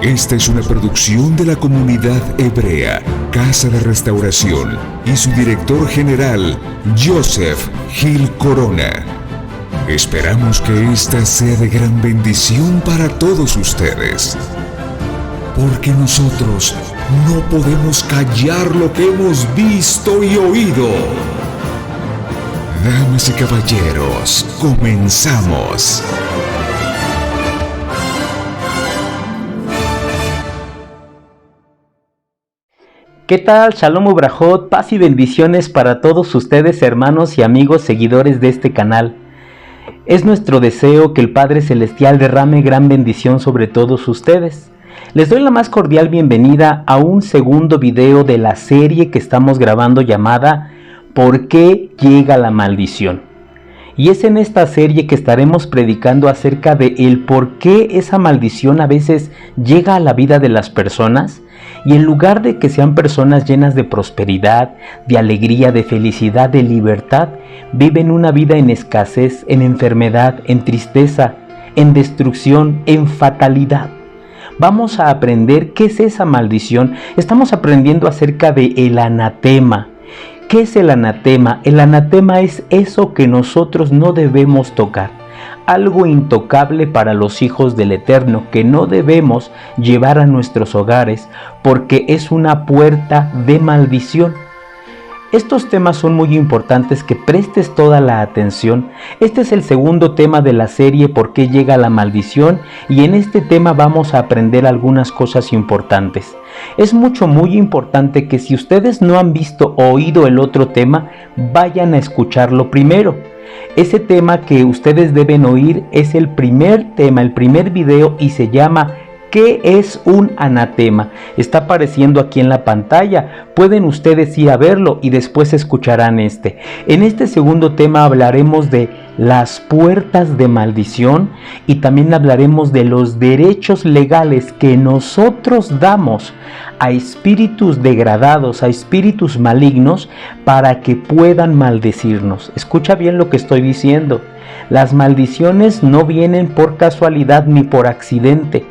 Esta es una producción de la comunidad hebrea, Casa de Restauración, y su director general, Joseph Gil Corona. Esperamos que esta sea de gran bendición para todos ustedes, porque nosotros no podemos callar lo que hemos visto y oído. Damas y caballeros, comenzamos. ¿Qué tal? Shalom Ubrajot, paz y bendiciones para todos ustedes, hermanos y amigos seguidores de este canal. Es nuestro deseo que el Padre Celestial derrame gran bendición sobre todos ustedes. Les doy la más cordial bienvenida a un segundo video de la serie que estamos grabando llamada ¿Por qué llega la maldición? Y es en esta serie que estaremos predicando acerca de el por qué esa maldición a veces llega a la vida de las personas, y en lugar de que sean personas llenas de prosperidad, de alegría, de felicidad, de libertad, viven una vida en escasez, en enfermedad, en tristeza, en destrucción, en fatalidad. Vamos a aprender qué es esa maldición. Estamos aprendiendo acerca de el anatema. ¿Qué es el anatema? El anatema es eso que nosotros no debemos tocar, algo intocable para los hijos del Eterno, que no debemos llevar a nuestros hogares porque es una puerta de maldición. Estos temas son muy importantes, que prestes toda la atención. Este es el segundo tema de la serie ¿Por qué llega la maldición? Y en este tema vamos a aprender algunas cosas importantes. Es muy importante que si ustedes no han visto o oído el otro tema, vayan a escucharlo primero. Ese tema que ustedes deben oír es el primer tema, el primer video, y se llama ¿Qué es un anatema? Está apareciendo aquí en la pantalla. Pueden ustedes ir a verlo y después escucharán este. En este segundo tema hablaremos de las puertas de maldición y también hablaremos de los derechos legales que nosotros damos a espíritus degradados, a espíritus malignos, para que puedan maldecirnos. Escucha bien lo que estoy diciendo. Las maldiciones no vienen por casualidad ni por accidente.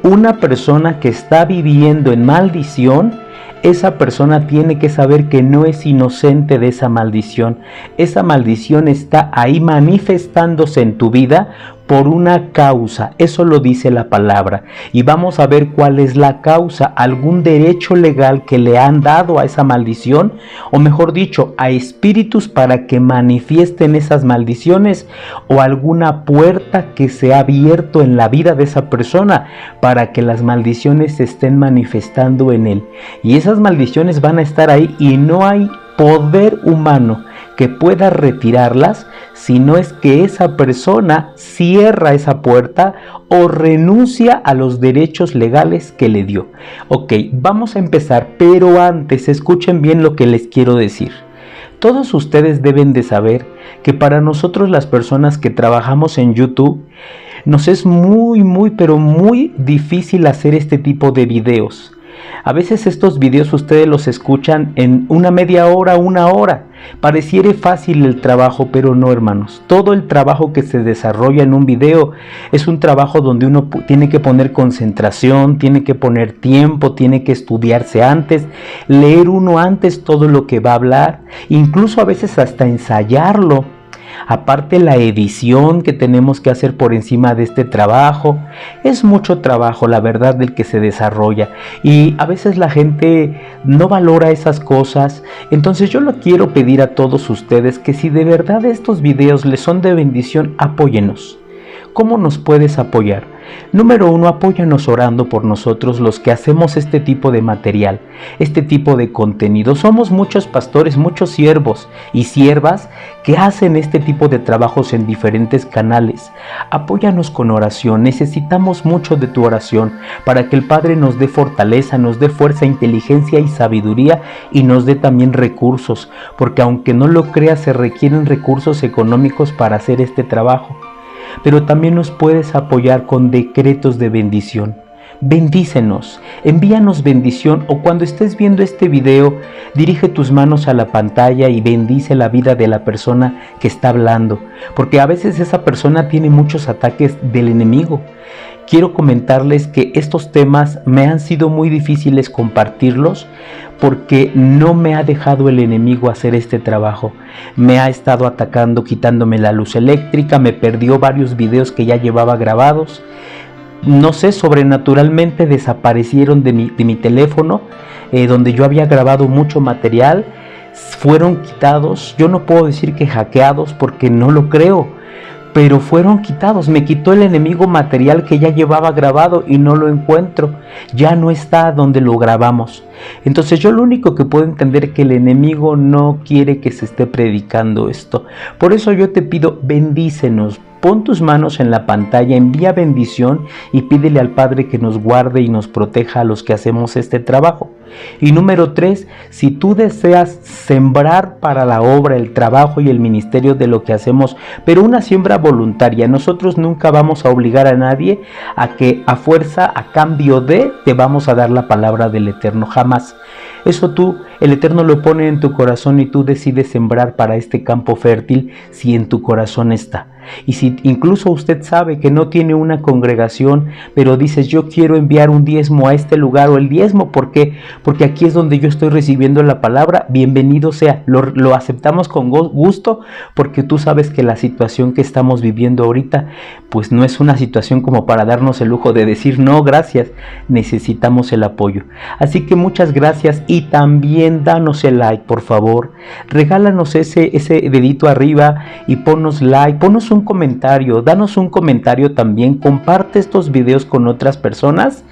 Una persona que está viviendo en maldición, esa persona tiene que saber que no es inocente de esa maldición. Esa maldición está ahí manifestándose en tu vida por una causa. Eso lo dice la palabra. Y vamos a ver cuál es la causa. Algún derecho legal que le han dado a esa maldición, o mejor dicho, a espíritus para que manifiesten esas maldiciones, o alguna puerta que se ha abierto en la vida de esa persona para que las maldiciones se estén manifestando en él. Y esas maldiciones van a estar ahí y no hay poder humano que pueda retirarlas, si no es que esa persona cierra esa puerta o renuncia a los derechos legales que le dio. Ok, vamos a empezar, pero antes escuchen bien lo que les quiero decir. Todos ustedes deben de saber que para nosotros, las personas que trabajamos en YouTube, nos es pero muy difícil hacer este tipo de videos. A veces estos videos ustedes los escuchan en una media hora, una hora. Pareciera fácil el trabajo, pero no, hermanos. Todo el trabajo que se desarrolla en un video es un trabajo donde uno tiene que poner concentración, tiene que poner tiempo, tiene que estudiarse antes, leer uno antes todo lo que va a hablar, incluso a veces hasta ensayarlo. Aparte, la edición que tenemos que hacer por encima de este trabajo, es mucho trabajo, la verdad, del que se desarrolla, y a veces la gente no valora esas cosas. Entonces yo lo quiero pedir a todos ustedes que si de verdad estos videos les son de bendición, apóyenos. ¿Cómo nos puedes apoyar? Número 1, apóyanos orando por nosotros, los que hacemos este tipo de material, este tipo de contenido. Somos muchos pastores, muchos siervos y siervas que hacen este tipo de trabajos en diferentes canales. Apóyanos con oración. Necesitamos mucho de tu oración para que el Padre nos dé fortaleza, nos dé fuerza, inteligencia y sabiduría, y nos dé también recursos, porque aunque no lo creas, se requieren recursos económicos para hacer este trabajo. Pero también nos puedes apoyar con decretos de bendición. bendícenos, envíanos bendición, o cuando estés viendo este video, dirige tus manos a la pantalla y bendice la vida de la persona que está hablando, porque a veces esa persona tiene muchos ataques del enemigo. Quiero comentarles que estos temas me han sido muy difíciles compartirlos porque no me ha dejado el enemigo hacer este trabajo. Me ha estado atacando, quitándome la luz eléctrica, me perdió varios videos que ya llevaba grabados. No sé, sobrenaturalmente desaparecieron de mi teléfono, donde yo había grabado mucho material. Fueron quitados, yo no puedo decir que hackeados porque no lo creo, pero fueron quitados. Me quitó el enemigo material que ya llevaba grabado y no lo encuentro, ya no está donde lo grabamos. Entonces yo lo único que puedo entender es que el enemigo no quiere que se esté predicando esto. Por eso yo te pido, bendícenos. Pon tus manos en la pantalla, envía bendición y pídele al Padre que nos guarde y nos proteja a los que hacemos este trabajo. Y número 3, si tú deseas sembrar para la obra, el trabajo y el ministerio de lo que hacemos, pero una siembra voluntaria, nosotros nunca vamos a obligar a nadie a que a fuerza, a cambio de, te vamos a dar la palabra del Eterno, jamás. Eso el Eterno lo pone en tu corazón y tú decides sembrar para este campo fértil si en tu corazón está. Y si incluso usted sabe que no tiene una congregación, pero dices, yo quiero enviar un diezmo a este lugar, o el diezmo, ¿por qué? Porque aquí es donde yo estoy recibiendo la palabra, bienvenido sea, lo aceptamos con gusto, porque tú sabes que la situación que estamos viviendo ahorita, pues no es una situación como para darnos el lujo de decir, no, gracias, necesitamos el apoyo. Así que muchas gracias, y también danos el like, por favor, regálanos ese dedito arriba y ponnos like, ponnos un comentario, danos un comentario también, comparte estos videos con otras personas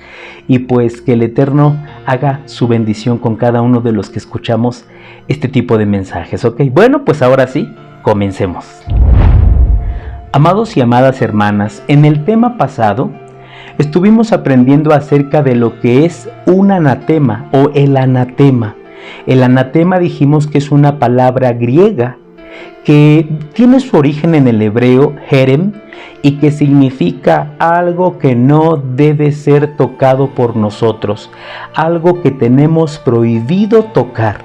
y pues que el Eterno haga su bendición con cada uno de los que escuchamos este tipo de mensajes, ¿ok? Bueno, pues ahora sí, comencemos. Amados y amadas hermanas, en el tema pasado estuvimos aprendiendo acerca de lo que es un anatema o el anatema. El anatema dijimos que es una palabra griega que tiene su origen en el hebreo herem y que significa algo que no debe ser tocado por nosotros, algo que tenemos prohibido tocar.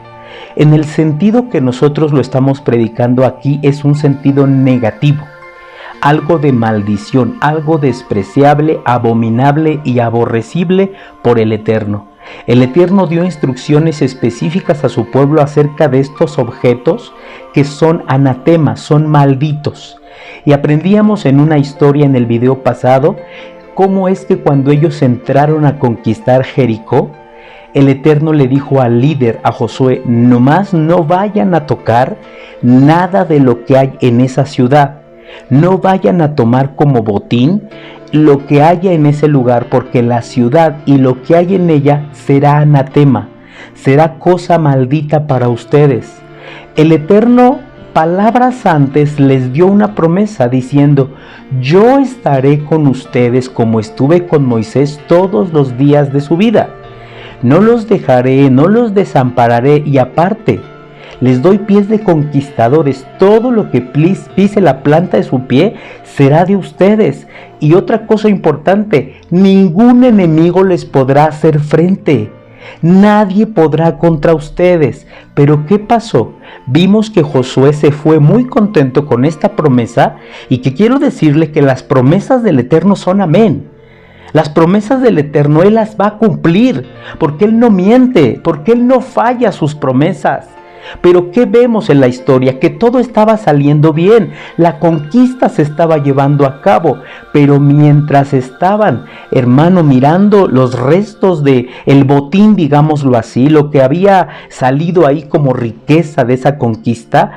En el sentido que nosotros lo estamos predicando aquí es un sentido negativo, algo de maldición, algo despreciable, abominable y aborrecible por el Eterno. El Eterno dio instrucciones específicas a su pueblo acerca de estos objetos que son anatemas, son malditos. Y aprendíamos en una historia en el video pasado cómo es que cuando ellos entraron a conquistar Jericó, el Eterno le dijo al líder, a Josué, nomás no vayan a tocar nada de lo que hay en esa ciudad. No vayan a tomar como botín lo que haya en ese lugar, porque la ciudad y lo que hay en ella será anatema, será cosa maldita para ustedes. El Eterno, palabras antes, les dio una promesa diciendo, yo estaré con ustedes como estuve con Moisés todos los días de su vida. No los dejaré, no los desampararé, y aparte, les doy pies de conquistadores, todo lo que pise la planta de su pie será de ustedes. Y otra cosa importante, ningún enemigo les podrá hacer frente, nadie podrá contra ustedes. Pero ¿qué pasó? Vimos que Josué se fue muy contento con esta promesa, y que quiero decirle que las promesas del Eterno son amén. Las promesas del Eterno Él las va a cumplir, porque Él no miente, porque Él no falla sus promesas. Pero ¿qué vemos en la historia? Que todo estaba saliendo bien, la conquista se estaba llevando a cabo, pero mientras estaban, hermano, mirando los restos de el botín, digámoslo así, lo que había salido ahí como riqueza de esa conquista,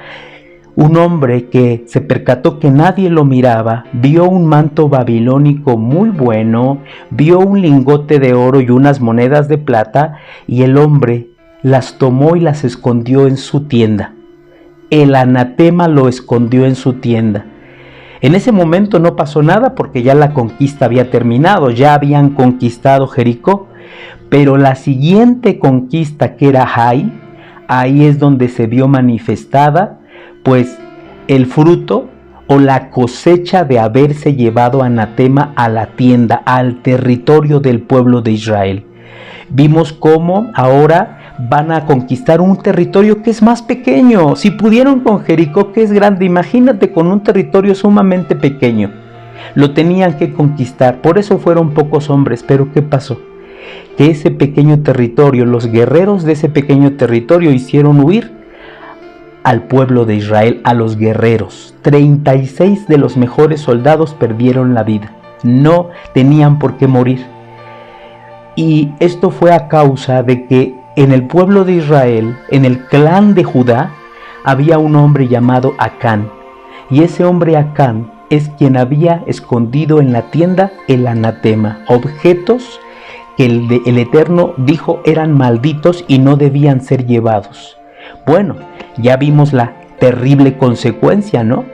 un hombre que se percató que nadie lo miraba, vio un manto babilónico muy bueno, vio un lingote de oro y unas monedas de plata, y el hombre las tomó y las escondió en su tienda. El anatema lo escondió en su tienda. En ese momento no pasó nada porque ya la conquista había terminado, ya habían conquistado Jericó, pero la siguiente conquista, que era Hai, ahí es donde se vio manifestada pues el fruto o la cosecha de haberse llevado anatema a la tienda, al territorio del pueblo de Israel. Vimos cómo ahora van a conquistar un territorio que es más pequeño. Si pudieron con Jericó, que es grande, imagínate con un territorio sumamente pequeño. Lo tenían que conquistar, por eso fueron pocos hombres. Pero ¿qué pasó? Que ese pequeño territorio, los guerreros de ese pequeño territorio hicieron huir al pueblo de Israel, a los guerreros. 36 de los mejores soldados perdieron la vida. No tenían por qué morir. Y esto fue a causa de que en el pueblo de Israel, en el clan de Judá, había un hombre llamado Acán. Y ese hombre Acán es quien había escondido en la tienda el anatema, objetos que el Eterno dijo eran malditos y no debían ser llevados. Bueno, ya vimos la terrible consecuencia, ¿no?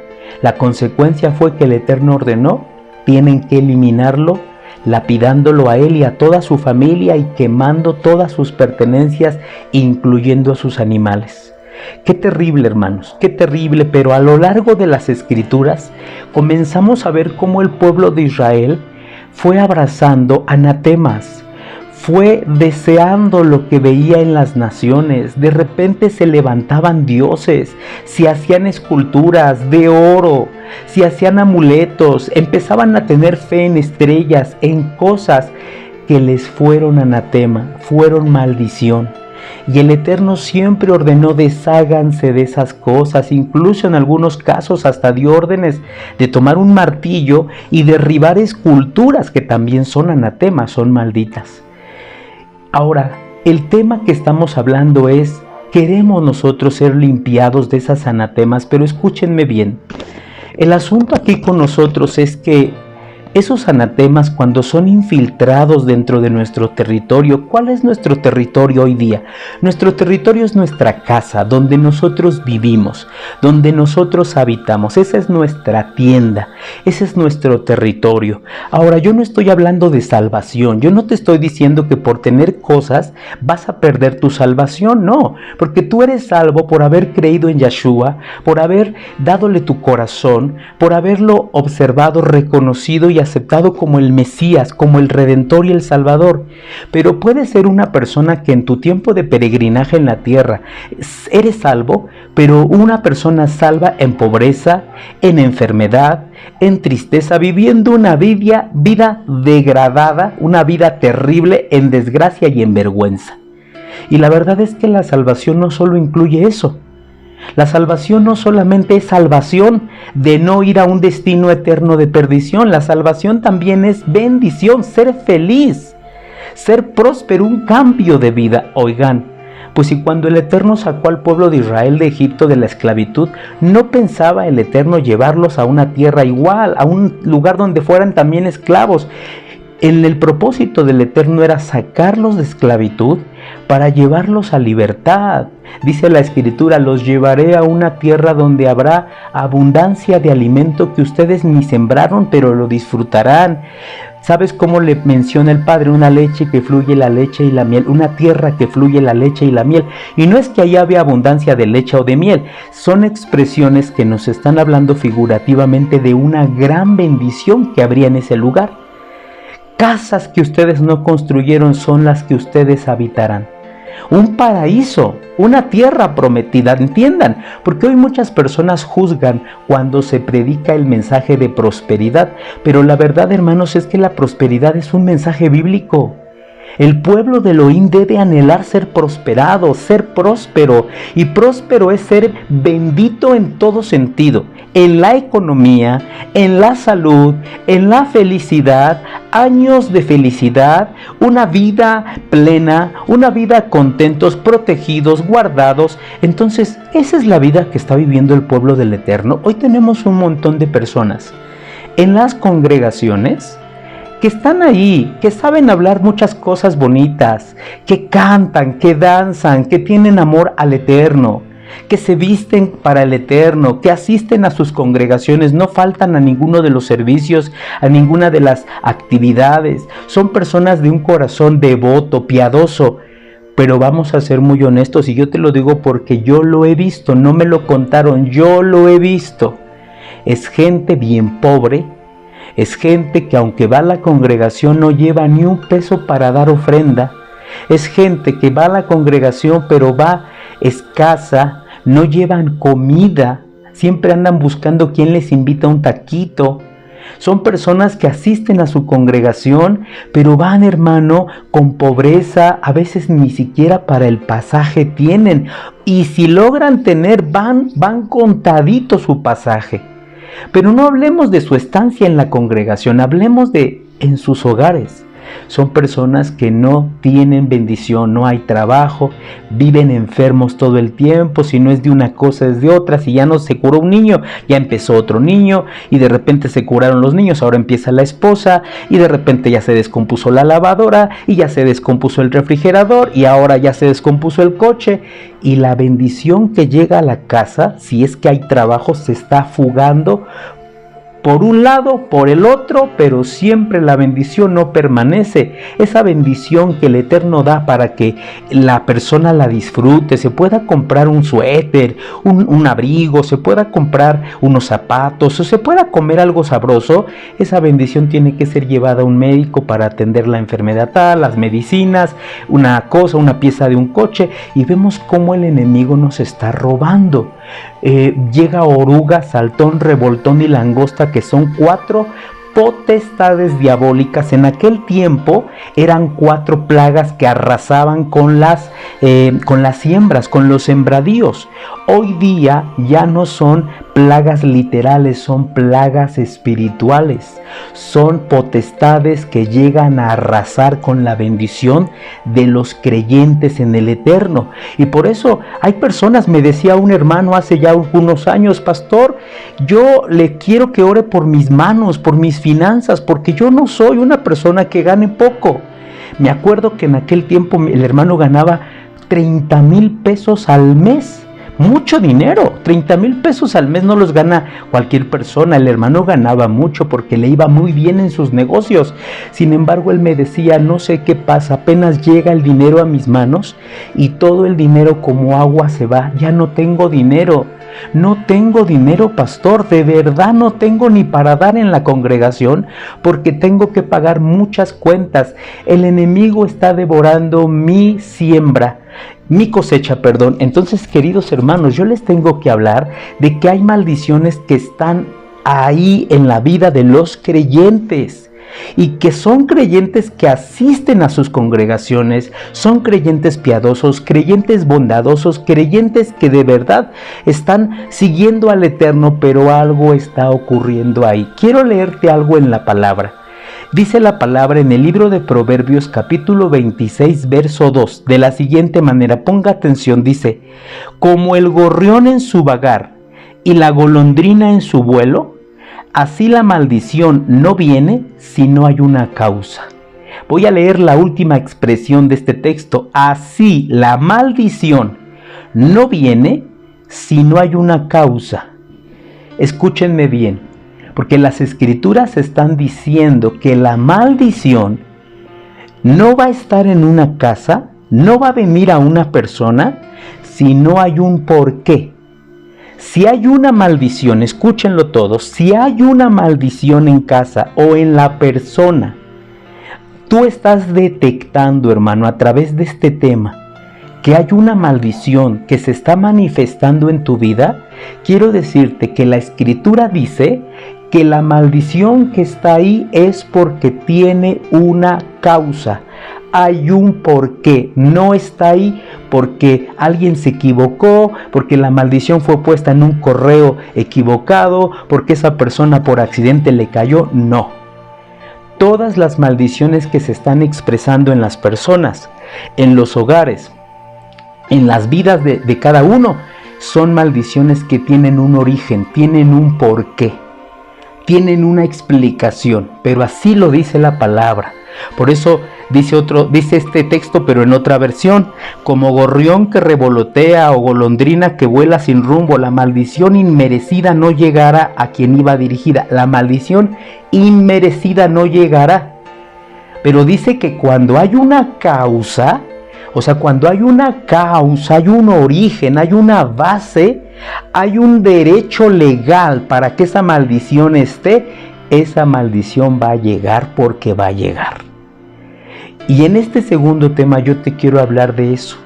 La consecuencia fue que el Eterno ordenó, tienen que eliminarlo, lapidándolo a él y a toda su familia y quemando todas sus pertenencias, incluyendo a sus animales. Qué terrible, hermanos, qué terrible, pero a lo largo de las Escrituras comenzamos a ver cómo el pueblo de Israel fue abrazando anatemas, fue deseando lo que veía en las naciones. De repente se levantaban dioses, se hacían esculturas de oro, se hacían amuletos, empezaban a tener fe en estrellas, en cosas que les fueron anatema, fueron maldición. Y el Eterno siempre ordenó: desháganse de esas cosas. Incluso en algunos casos hasta dio órdenes de tomar un martillo y derribar esculturas que también son anatemas, son malditas. Ahora, el tema que estamos hablando es: queremos nosotros ser limpiados de esas anatemas, pero escúchenme bien. El asunto aquí con nosotros es que esos anatemas, cuando son infiltrados dentro de nuestro territorio, ¿cuál es nuestro territorio hoy día? Nuestro territorio es nuestra casa, donde nosotros vivimos, donde nosotros habitamos. Esa es nuestra tienda, ese es nuestro territorio. Ahora, yo no estoy hablando de salvación, yo no te estoy diciendo que por tener cosas vas a perder tu salvación, no, porque tú eres salvo por haber creído en Yeshua, por haber dadole tu corazón, por haberlo observado, reconocido y aceptado como el Mesías, como el Redentor y el Salvador. Pero puedes ser una persona que en tu tiempo de peregrinaje en la tierra eres salvo, pero una persona salva en pobreza, en enfermedad, en tristeza, viviendo una vida degradada, una vida terrible, en desgracia y en vergüenza. Y la verdad es que la salvación no solo incluye eso. La salvación no solamente es salvación de no ir a un destino eterno de perdición. La salvación también es bendición, ser feliz, ser próspero, un cambio de vida. Oigan, pues si cuando el Eterno sacó al pueblo de Israel de Egipto de la esclavitud, no pensaba el Eterno llevarlos a una tierra igual, a un lugar donde fueran también esclavos. El propósito del Eterno era sacarlos de esclavitud para llevarlos a libertad. Dice la Escritura: los llevaré a una tierra donde habrá abundancia de alimento que ustedes ni sembraron, pero lo disfrutarán. ¿Sabes cómo le menciona el Padre? Una leche que fluye la leche y la miel, una tierra que fluye la leche y la miel. Y no es que allá había abundancia de leche o de miel, son expresiones que nos están hablando figurativamente de una gran bendición que habría en ese lugar. Casas que ustedes no construyeron son las que ustedes habitarán. Un paraíso, una tierra prometida, entiendan, porque hoy muchas personas juzgan cuando se predica el mensaje de prosperidad, pero la verdad, hermanos, es que la prosperidad es un mensaje bíblico. El pueblo de Elohim debe anhelar ser prosperado, ser próspero, y próspero es ser bendito en todo sentido, en la economía, en la salud, en la felicidad, años de felicidad, una vida plena, una vida contentos, protegidos, guardados. Entonces, esa es la vida que está viviendo el pueblo del Eterno. Hoy tenemos un montón de personas en las congregaciones que están ahí, que saben hablar muchas cosas bonitas, que cantan, que danzan, que tienen amor al Eterno, que se visten para el Eterno, que asisten a sus congregaciones, no faltan a ninguno de los servicios, a ninguna de las actividades. Son personas de un corazón devoto, piadoso. Pero vamos a ser muy honestos, y yo te lo digo porque yo lo he visto, no me lo contaron, yo lo he visto. es gente bien pobre, es gente que aunque va a la congregación no lleva ni un peso para dar ofrenda, es gente que va a la congregación pero va escasa, no llevan comida, siempre andan buscando quién les invita un taquito. Son personas que asisten a su congregación, pero van, hermano, con pobreza, a veces ni siquiera para el pasaje tienen. Y si logran tener, van contadito su pasaje. Pero no hablemos de su estancia en la congregación, hablemos de en sus hogares. Son personas que no tienen bendición, no hay trabajo, viven enfermos todo el tiempo, si no es de una cosa es de otra, si ya no se curó un niño, ya empezó otro niño, y de repente se curaron los niños, ahora empieza la esposa, y de repente ya se descompuso la lavadora, y ya se descompuso el refrigerador, y ahora ya se descompuso el coche, y la bendición que llega a la casa, si es que hay trabajo, se está fugando, por un lado, por el otro, pero siempre la bendición no permanece. Esa bendición que el Eterno da para que la persona la disfrute, se pueda comprar un suéter, un abrigo, se pueda comprar unos zapatos, o se pueda comer algo sabroso, esa bendición tiene que ser llevada a un médico para atender la enfermedad tal, las medicinas, una cosa, una pieza de un coche, y vemos cómo el enemigo nos está robando. Llega oruga, saltón, revoltón y langosta, que son 4 potestades diabólicas. En aquel tiempo eran 4 plagas que arrasaban con las siembras, con los sembradíos. Hoy día ya no son plagas literales, son plagas espirituales. Son potestades que llegan a arrasar con la bendición de los creyentes en el Eterno. Y por eso hay personas, me decía un hermano hace ya unos años: pastor, yo le quiero que ore por mis manos, por mis finanzas, porque yo no soy una persona que gane poco. Me acuerdo que en aquel tiempo el hermano ganaba 30,000 pesos al mes. Mucho dinero, 30,000 pesos al mes no los gana cualquier persona. El hermano ganaba mucho porque le iba muy bien en sus negocios. Sin embargo, él me decía: no sé qué pasa, apenas llega el dinero a mis manos y todo el dinero como agua se va. Ya no tengo dinero. No tengo dinero, pastor, de verdad no tengo ni para dar en la congregación porque tengo que pagar muchas cuentas. El enemigo está devorando mi siembra, mi cosecha, perdón. Entonces, queridos hermanos, yo les tengo que hablar de que hay maldiciones que están ahí en la vida de los creyentes. Y que son creyentes que asisten a sus congregaciones, son creyentes piadosos, creyentes bondadosos, creyentes que de verdad están siguiendo al Eterno, pero algo está ocurriendo ahí. Quiero leerte algo en la palabra. Dice la palabra en el libro de Proverbios capítulo 26 verso 2 de la siguiente manera, ponga atención, dice: como el gorrión en su vagar y la golondrina en su vuelo, así la maldición no viene si no hay una causa. Voy a leer la última expresión de este texto. Así la maldición no viene si no hay una causa. Escúchenme bien, porque las escrituras están diciendo que la maldición no va a estar en una casa, no va a venir a una persona si no hay un porqué. Si hay una maldición, escúchenlo todos, si hay una maldición en casa o en la persona, tú estás detectando, hermano, a través de este tema, que hay una maldición que se está manifestando en tu vida, quiero decirte que la escritura dice que la maldición que está ahí es porque tiene una causa. Hay un porqué, no está ahí porque alguien se equivocó, porque la maldición fue puesta en un correo equivocado, porque esa persona por accidente le cayó, no. Todas las maldiciones que se están expresando en las personas, en los hogares, en las vidas de cada uno, son maldiciones que tienen un origen, tienen un porqué, tienen una explicación, pero así lo dice la palabra. Por eso dice este texto, pero en otra versión: como gorrión que revolotea o golondrina que vuela sin rumbo, la maldición inmerecida no llegará a quien iba dirigida. La maldición inmerecida no llegará. Pero dice que cuando hay una causa, O sea, cuando hay una causa, hay un origen, hay una base, hay un derecho legal para que esa maldición esté, esa maldición va a llegar porque va a llegar. Y en este segundo tema yo te quiero hablar de eso,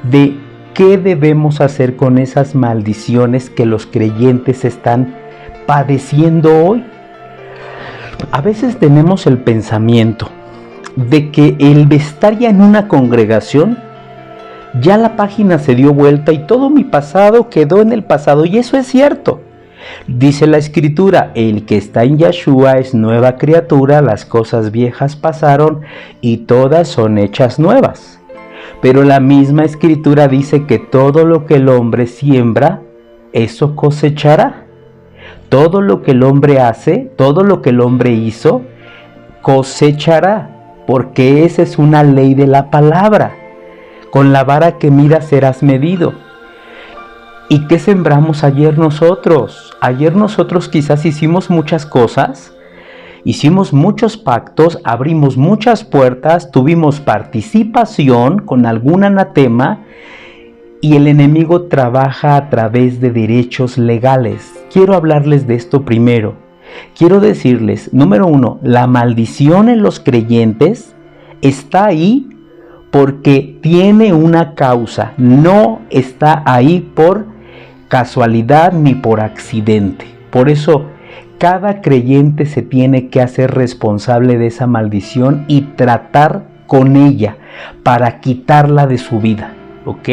de qué debemos hacer con esas maldiciones que los creyentes están padeciendo hoy. A veces tenemos el pensamiento de que el estar ya en una congregación, ya la página se dio vuelta y todo mi pasado quedó en el pasado, y eso es cierto. Dice la Escritura, el que está en Yeshua es nueva criatura, las cosas viejas pasaron y todas son hechas nuevas. Pero la misma Escritura dice que todo lo que el hombre siembra, eso cosechará. Todo lo que el hombre hace, todo lo que el hombre hizo, cosechará. Porque esa es una ley de la palabra. Con la vara que miras serás medido. ¿Y qué sembramos ayer nosotros? Ayer nosotros quizás hicimos muchas cosas, hicimos muchos pactos, abrimos muchas puertas, tuvimos participación con algún anatema, y el enemigo trabaja a través de derechos legales. Quiero hablarles de esto primero. Quiero decirles, número 1, la maldición en los creyentes está ahí porque tiene una causa, no está ahí por casualidad ni por accidente. Por eso, cada creyente se tiene que hacer responsable de esa maldición y tratar con ella para quitarla de su vida, ¿ok?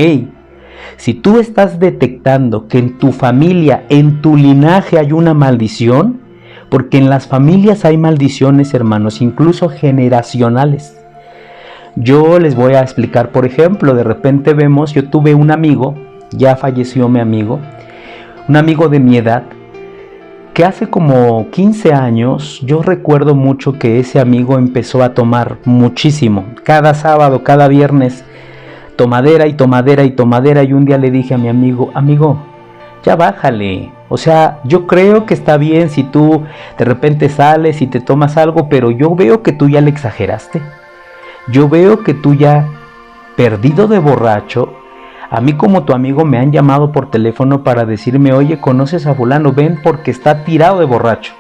Si tú estás detectando que en tu familia, en tu linaje hay una maldición, porque en las familias hay maldiciones, hermanos, incluso generacionales. Yo les voy a explicar, por ejemplo, de repente vemos, yo tuve un amigo, ya falleció mi amigo, un amigo de mi edad, que hace como 15 años, yo recuerdo mucho que ese amigo empezó a tomar muchísimo. Cada sábado, cada viernes, tomadera y tomadera y tomadera, y un día le dije a mi amigo, ya bájale. O sea, yo creo que está bien si tú de repente sales y te tomas algo, pero yo veo que tú ya le exageraste. Yo veo que tú ya, perdido de borracho, a mí como tu amigo me han llamado por teléfono para decirme, oye, ¿conoces a fulano? Ven porque está tirado de borracho.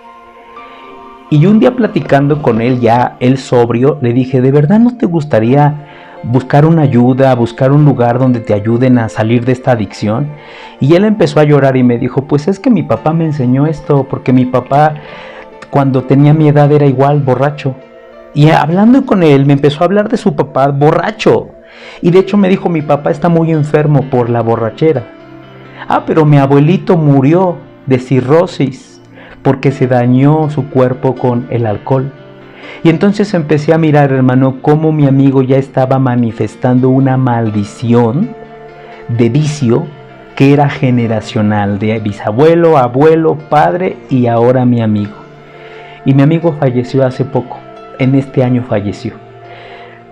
Y un día platicando con él, ya él sobrio, le dije, ¿de verdad no te gustaría buscar una ayuda, buscar un lugar donde te ayuden a salir de esta adicción? Y él empezó a llorar y me dijo, pues es que mi papá me enseñó esto, porque mi papá cuando tenía mi edad era igual, borracho. Y hablando con él me empezó a hablar de su papá borracho, y de hecho me dijo, mi papá está muy enfermo por la borrachera. Pero mi abuelito murió de cirrosis porque se dañó su cuerpo con el alcohol. Y entonces empecé a mirar, hermano, cómo mi amigo ya estaba manifestando una maldición de vicio que era generacional, de bisabuelo, abuelo, padre y ahora mi amigo. Y mi amigo falleció hace poco, en este año falleció.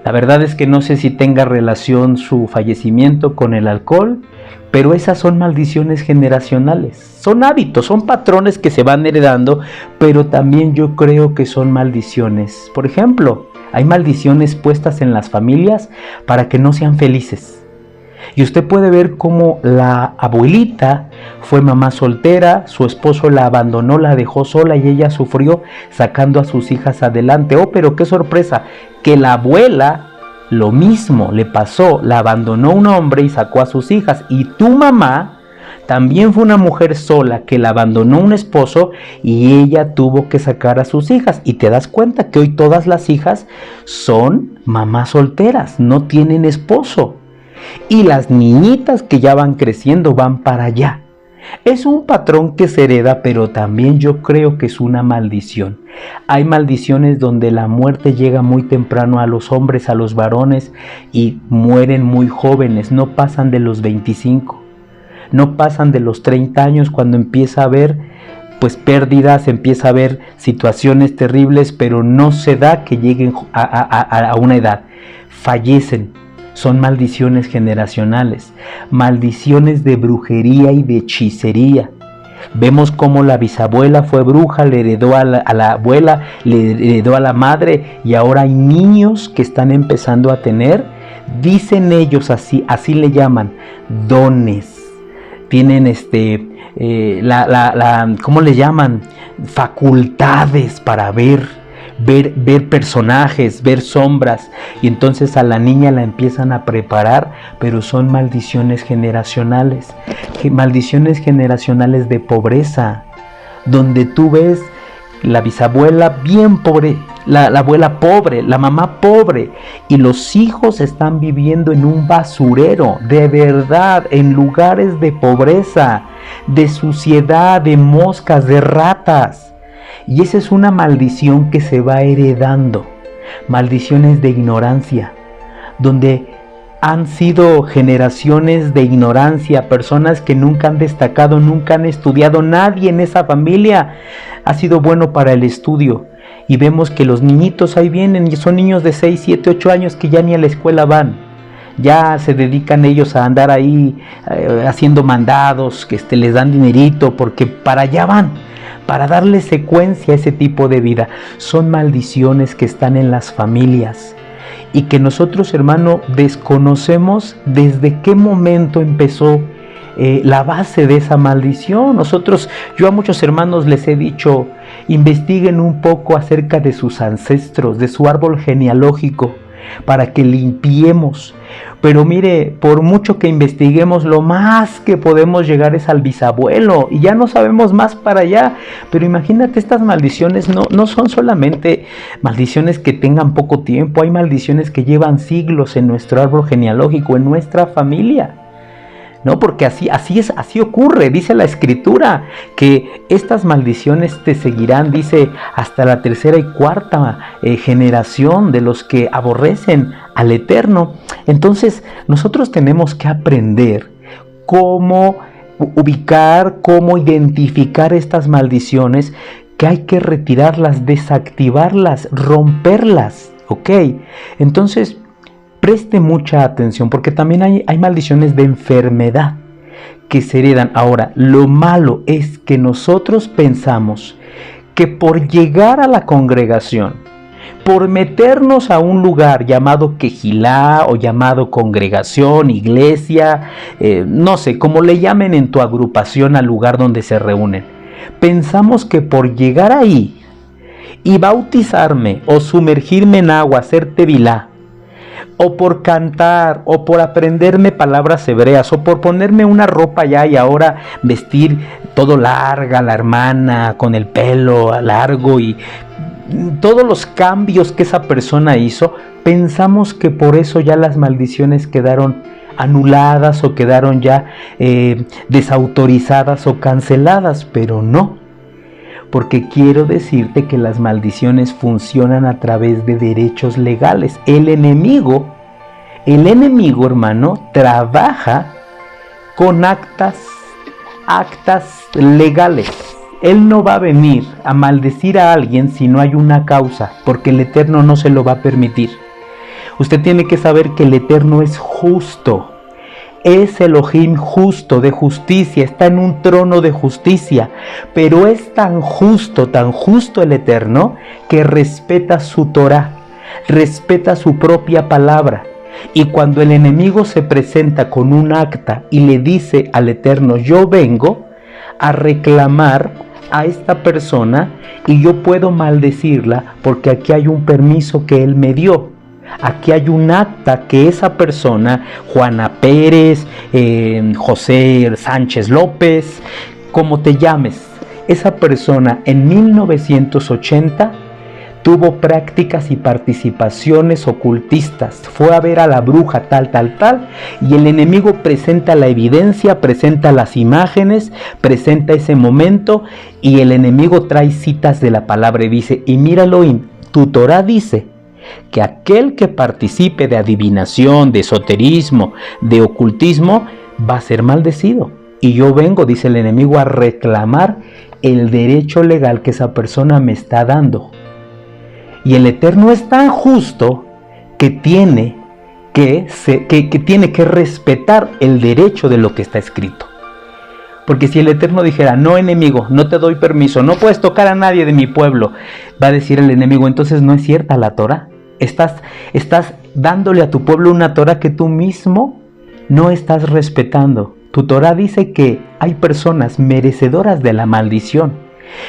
La verdad es que no sé si tenga relación su fallecimiento con el alcohol, pero esas son maldiciones generacionales, son hábitos, son patrones que se van heredando, pero también yo creo que son maldiciones. Por ejemplo, hay maldiciones puestas en las familias para que no sean felices. Y usted puede ver cómo la abuelita fue mamá soltera, su esposo la abandonó, la dejó sola y ella sufrió sacando a sus hijas adelante. Pero qué sorpresa, que la abuela lo mismo le pasó, la abandonó un hombre y sacó a sus hijas. Y tu mamá también fue una mujer sola que la abandonó un esposo y ella tuvo que sacar a sus hijas. Y te das cuenta que hoy todas las hijas son mamás solteras, no tienen esposo. Y las niñitas que ya van creciendo van para allá. Es un patrón que se hereda, pero también yo creo que es una maldición. Hay maldiciones donde la muerte llega muy temprano a los hombres, a los varones, y mueren muy jóvenes, no pasan de los 25, no pasan de los 30 años cuando empieza a haber pues pérdidas, empieza a haber situaciones terribles, pero no se da que lleguen a una edad, fallecen. Son maldiciones generacionales, maldiciones de brujería y de hechicería. Vemos cómo la bisabuela fue bruja, le heredó a la abuela, le heredó a la madre, y ahora hay niños que están empezando a tener Dicen ellos así le llaman, dones. Tienen ¿cómo le llaman? Facultades para ver personajes, ver sombras, y entonces a la niña la empiezan a preparar, pero son maldiciones generacionales de pobreza, donde tú ves la bisabuela bien pobre, la abuela pobre, la mamá pobre, y los hijos están viviendo en un basurero, de verdad, en lugares de pobreza, de suciedad, de moscas, de ratas. Y esa es una maldición que se va heredando, maldiciones de ignorancia, donde han sido generaciones de ignorancia, personas que nunca han destacado, nunca han estudiado. Nadie en esa familia ha sido bueno para el estudio. Y vemos que los niñitos ahí vienen, y son niños de 6, 7, 8 años que ya ni a la escuela van. Ya se dedican ellos a andar ahí haciendo mandados, que les dan dinerito, porque para allá van, para darle secuencia a ese tipo de vida. Son maldiciones que están en las familias y que nosotros, hermano, desconocemos desde qué momento empezó la base de esa maldición. Yo a muchos hermanos les he dicho, investiguen un poco acerca de sus ancestros, de su árbol genealógico, para que limpiemos. Pero mire, por mucho que investiguemos, lo más que podemos llegar es al bisabuelo, y ya no sabemos más para allá. Pero imagínate, estas maldiciones no son solamente maldiciones que tengan poco tiempo, hay maldiciones que llevan siglos en nuestro árbol genealógico, en nuestra familia. No, porque así ocurre, dice la Escritura, que estas maldiciones te seguirán, dice, hasta la tercera y cuarta generación de los que aborrecen al Eterno. Entonces, nosotros tenemos que aprender cómo ubicar, cómo identificar estas maldiciones, que hay que retirarlas, desactivarlas, romperlas, ¿ok? Entonces, preste mucha atención, porque también hay maldiciones de enfermedad que se heredan. Ahora, lo malo es que nosotros pensamos que por llegar a la congregación, por meternos a un lugar llamado quejilá o llamado congregación, iglesia, no sé, como le llamen en tu agrupación al lugar donde se reúnen, pensamos que por llegar ahí y bautizarme o sumergirme en agua, hacer tevilá, o por cantar, o por aprenderme palabras hebreas, o por ponerme una ropa ya y ahora vestir todo larga, la hermana, con el pelo largo y todos los cambios que esa persona hizo, pensamos que por eso ya las maldiciones quedaron anuladas o quedaron ya desautorizadas o canceladas, pero no. Porque quiero decirte que las maldiciones funcionan a través de derechos legales. El enemigo, hermano, trabaja con actas legales. Él no va a venir a maldecir a alguien si no hay una causa, porque el Eterno no se lo va a permitir. Usted tiene que saber que el Eterno es justo. Es Elohim justo, de justicia, está en un trono de justicia, pero es tan justo el Eterno, que respeta su Torah, respeta su propia palabra. Y cuando el enemigo se presenta con un acta y le dice al Eterno, yo vengo a reclamar a esta persona y yo puedo maldecirla porque aquí hay un permiso que él me dio. Aquí hay un acta que esa persona, Juana Pérez, José Sánchez López, como te llames, esa persona en 1980 tuvo prácticas y participaciones ocultistas, fue a ver a la bruja tal, y el enemigo presenta la evidencia, presenta las imágenes, presenta ese momento, y el enemigo trae citas de la palabra y dice, y míralo, tu Torah dice que aquel que participe de adivinación, de esoterismo, de ocultismo, va a ser maldecido. Y yo vengo, dice el enemigo, a reclamar el derecho legal que esa persona me está dando. Y el Eterno es tan justo que tiene que respetar el derecho de lo que está escrito. Porque si el Eterno dijera, no, enemigo, no te doy permiso, no puedes tocar a nadie de mi pueblo, va a decir el enemigo, entonces no es cierta la Torah. Estás dándole a tu pueblo una Torá que tú mismo no estás respetando. Tu Torá dice que hay personas merecedoras de la maldición.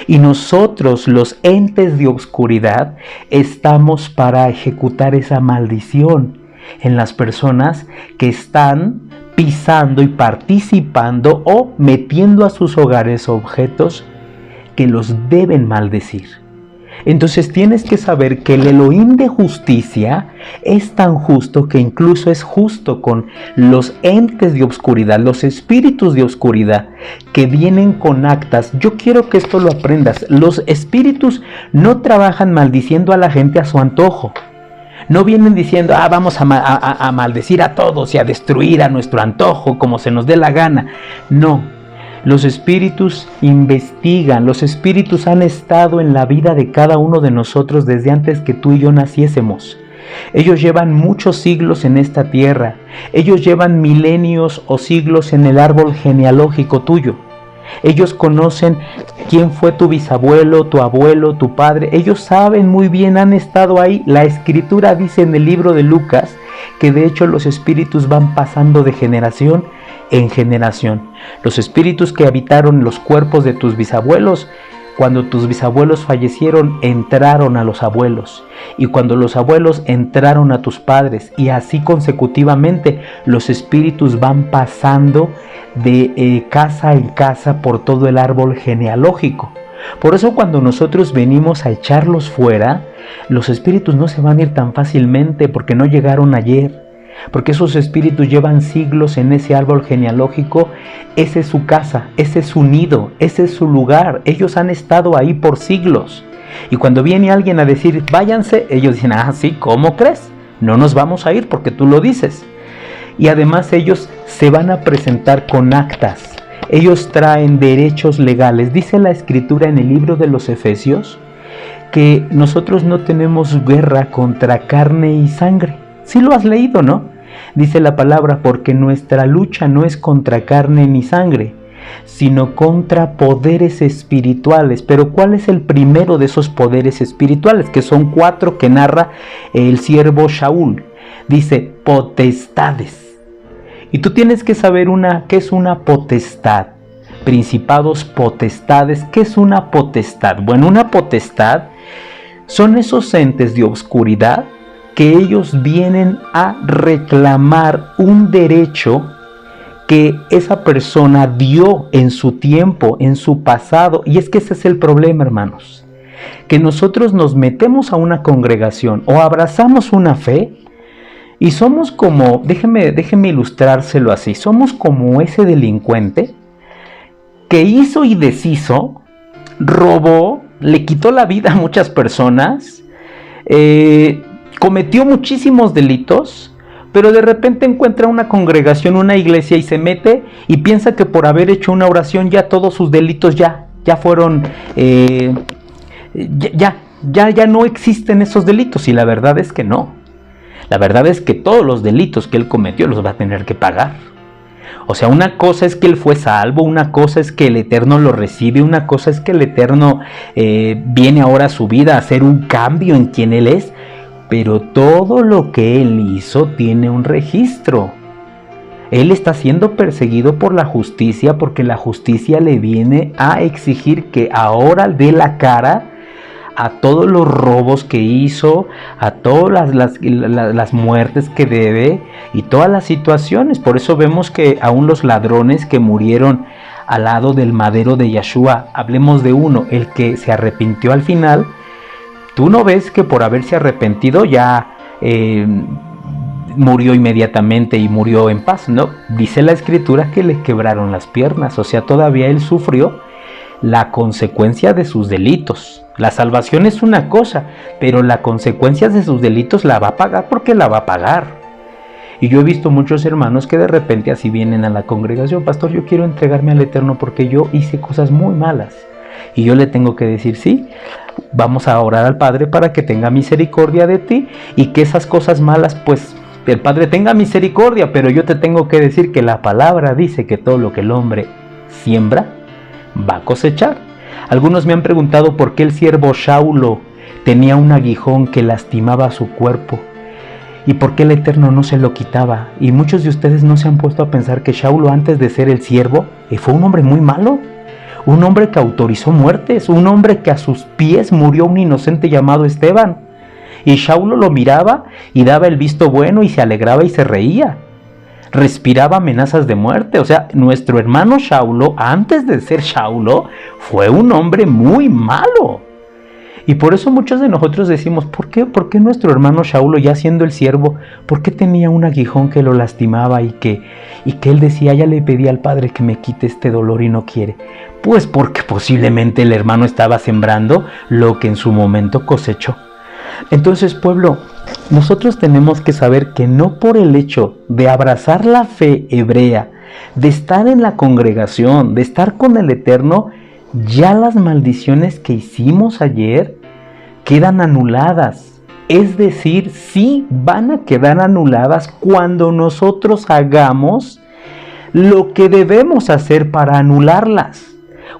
Y nosotros, los entes de oscuridad, estamos para ejecutar esa maldición en las personas que están pisando y participando o metiendo a sus hogares objetos que los deben maldecir. Entonces tienes que saber que el Elohim de justicia es tan justo que incluso es justo con los entes de oscuridad, los espíritus de oscuridad que vienen con actas. Yo quiero que esto lo aprendas. Los espíritus no trabajan maldiciendo a la gente a su antojo. No vienen diciendo, vamos a maldecir a todos y a destruir a nuestro antojo como se nos dé la gana. No. Los espíritus investigan, los espíritus han estado en la vida de cada uno de nosotros desde antes que tú y yo naciésemos. Ellos llevan muchos siglos en esta tierra, ellos llevan milenios o siglos en el árbol genealógico tuyo. Ellos conocen quién fue tu bisabuelo, tu abuelo, tu padre. Ellos saben muy bien, han estado ahí. La escritura dice en el libro de Lucas que de hecho los espíritus van pasando de generación en generación. Los espíritus que habitaron los cuerpos de tus bisabuelos, cuando tus bisabuelos fallecieron, entraron a los abuelos. Y cuando los abuelos entraron a tus padres. Y así consecutivamente los espíritus van pasando de casa en casa por todo el árbol genealógico. Por eso cuando nosotros venimos a echarlos fuera, los espíritus no se van a ir tan fácilmente porque no llegaron ayer. Porque esos espíritus llevan siglos en ese árbol genealógico. Esa es su casa, ese es su nido, ese es su lugar. Ellos han estado ahí por siglos. Y cuando viene alguien a decir, váyanse, ellos dicen, sí, ¿cómo crees? No nos vamos a ir porque tú lo dices. Y además ellos se van a presentar con actas. Ellos traen derechos legales. Dice la escritura en el libro de los Efesios que nosotros no tenemos guerra contra carne y sangre. Sí lo has leído, ¿no? Dice la palabra, porque nuestra lucha no es contra carne ni sangre, sino contra poderes espirituales. Pero ¿cuál es el primero de esos poderes espirituales? Que son 4 que narra el siervo Shaul. Dice, potestades. Y tú tienes que saber qué es una potestad. Principados, potestades. ¿Qué es una potestad? Bueno, una potestad son esos entes de oscuridad que ellos vienen a reclamar un derecho que esa persona dio en su tiempo, en su pasado. Y es que ese es el problema, hermanos, que nosotros nos metemos a una congregación o abrazamos una fe y somos como, déjeme ilustrárselo así, somos como ese delincuente que hizo y deshizo, robó, le quitó la vida a muchas personas, cometió muchísimos delitos, pero de repente encuentra una congregación, una iglesia y se mete y piensa que por haber hecho una oración ya todos sus delitos ya fueron, ya no existen esos delitos. Y la verdad es que no. La verdad es que todos los delitos que él cometió los va a tener que pagar. O sea, una cosa es que él fue salvo, una cosa es que el Eterno lo recibe, una cosa es que el Eterno viene ahora a su vida a hacer un cambio en quien él es. Pero todo lo que él hizo tiene un registro. Él está siendo perseguido por la justicia porque la justicia le viene a exigir que ahora dé la cara a todos los robos que hizo, a todas las muertes que debe y todas las situaciones. Por eso vemos que aún los ladrones que murieron al lado del madero de Yeshua, hablemos de uno, el que se arrepintió al final. Tú no ves que por haberse arrepentido ya murió inmediatamente y murió en paz, ¿no? Dice la escritura que le quebraron las piernas, o sea, todavía él sufrió la consecuencia de sus delitos. La salvación es una cosa, pero la consecuencia de sus delitos la va a pagar porque la va a pagar. Y yo he visto muchos hermanos que de repente así vienen a la congregación, pastor, yo quiero entregarme al Eterno porque yo hice cosas muy malas. Y yo le tengo que decir, sí, vamos a orar al Padre para que tenga misericordia de ti y que esas cosas malas, pues el Padre tenga misericordia, pero yo te tengo que decir que la palabra dice que todo lo que el hombre siembra va a cosechar. Algunos me han preguntado por qué el siervo Shaulo tenía un aguijón que lastimaba su cuerpo. ¿Y por qué el Eterno no se lo quitaba? Y muchos de ustedes no se han puesto a pensar que Saulo, antes de ser el siervo, fue un hombre muy malo. Un hombre que autorizó muertes, un hombre que a sus pies murió un inocente llamado Esteban. Y Saulo lo miraba y daba el visto bueno y se alegraba y se reía. Respiraba amenazas de muerte. O sea, nuestro hermano Saulo, antes de ser Saulo, fue un hombre muy malo. Y por eso muchos de nosotros decimos, ¿por qué nuestro hermano Saulo, ya siendo el siervo, por qué tenía un aguijón que lo lastimaba y que él decía, ya le pedí al Padre que me quite este dolor y no quiere? Pues porque posiblemente el hermano estaba sembrando lo que en su momento cosechó. Entonces, pueblo, nosotros tenemos que saber que no por el hecho de abrazar la fe hebrea, de estar en la congregación, de estar con el Eterno, ya las maldiciones que hicimos ayer quedan anuladas. Es decir, sí van a quedar anuladas cuando nosotros hagamos lo que debemos hacer para anularlas.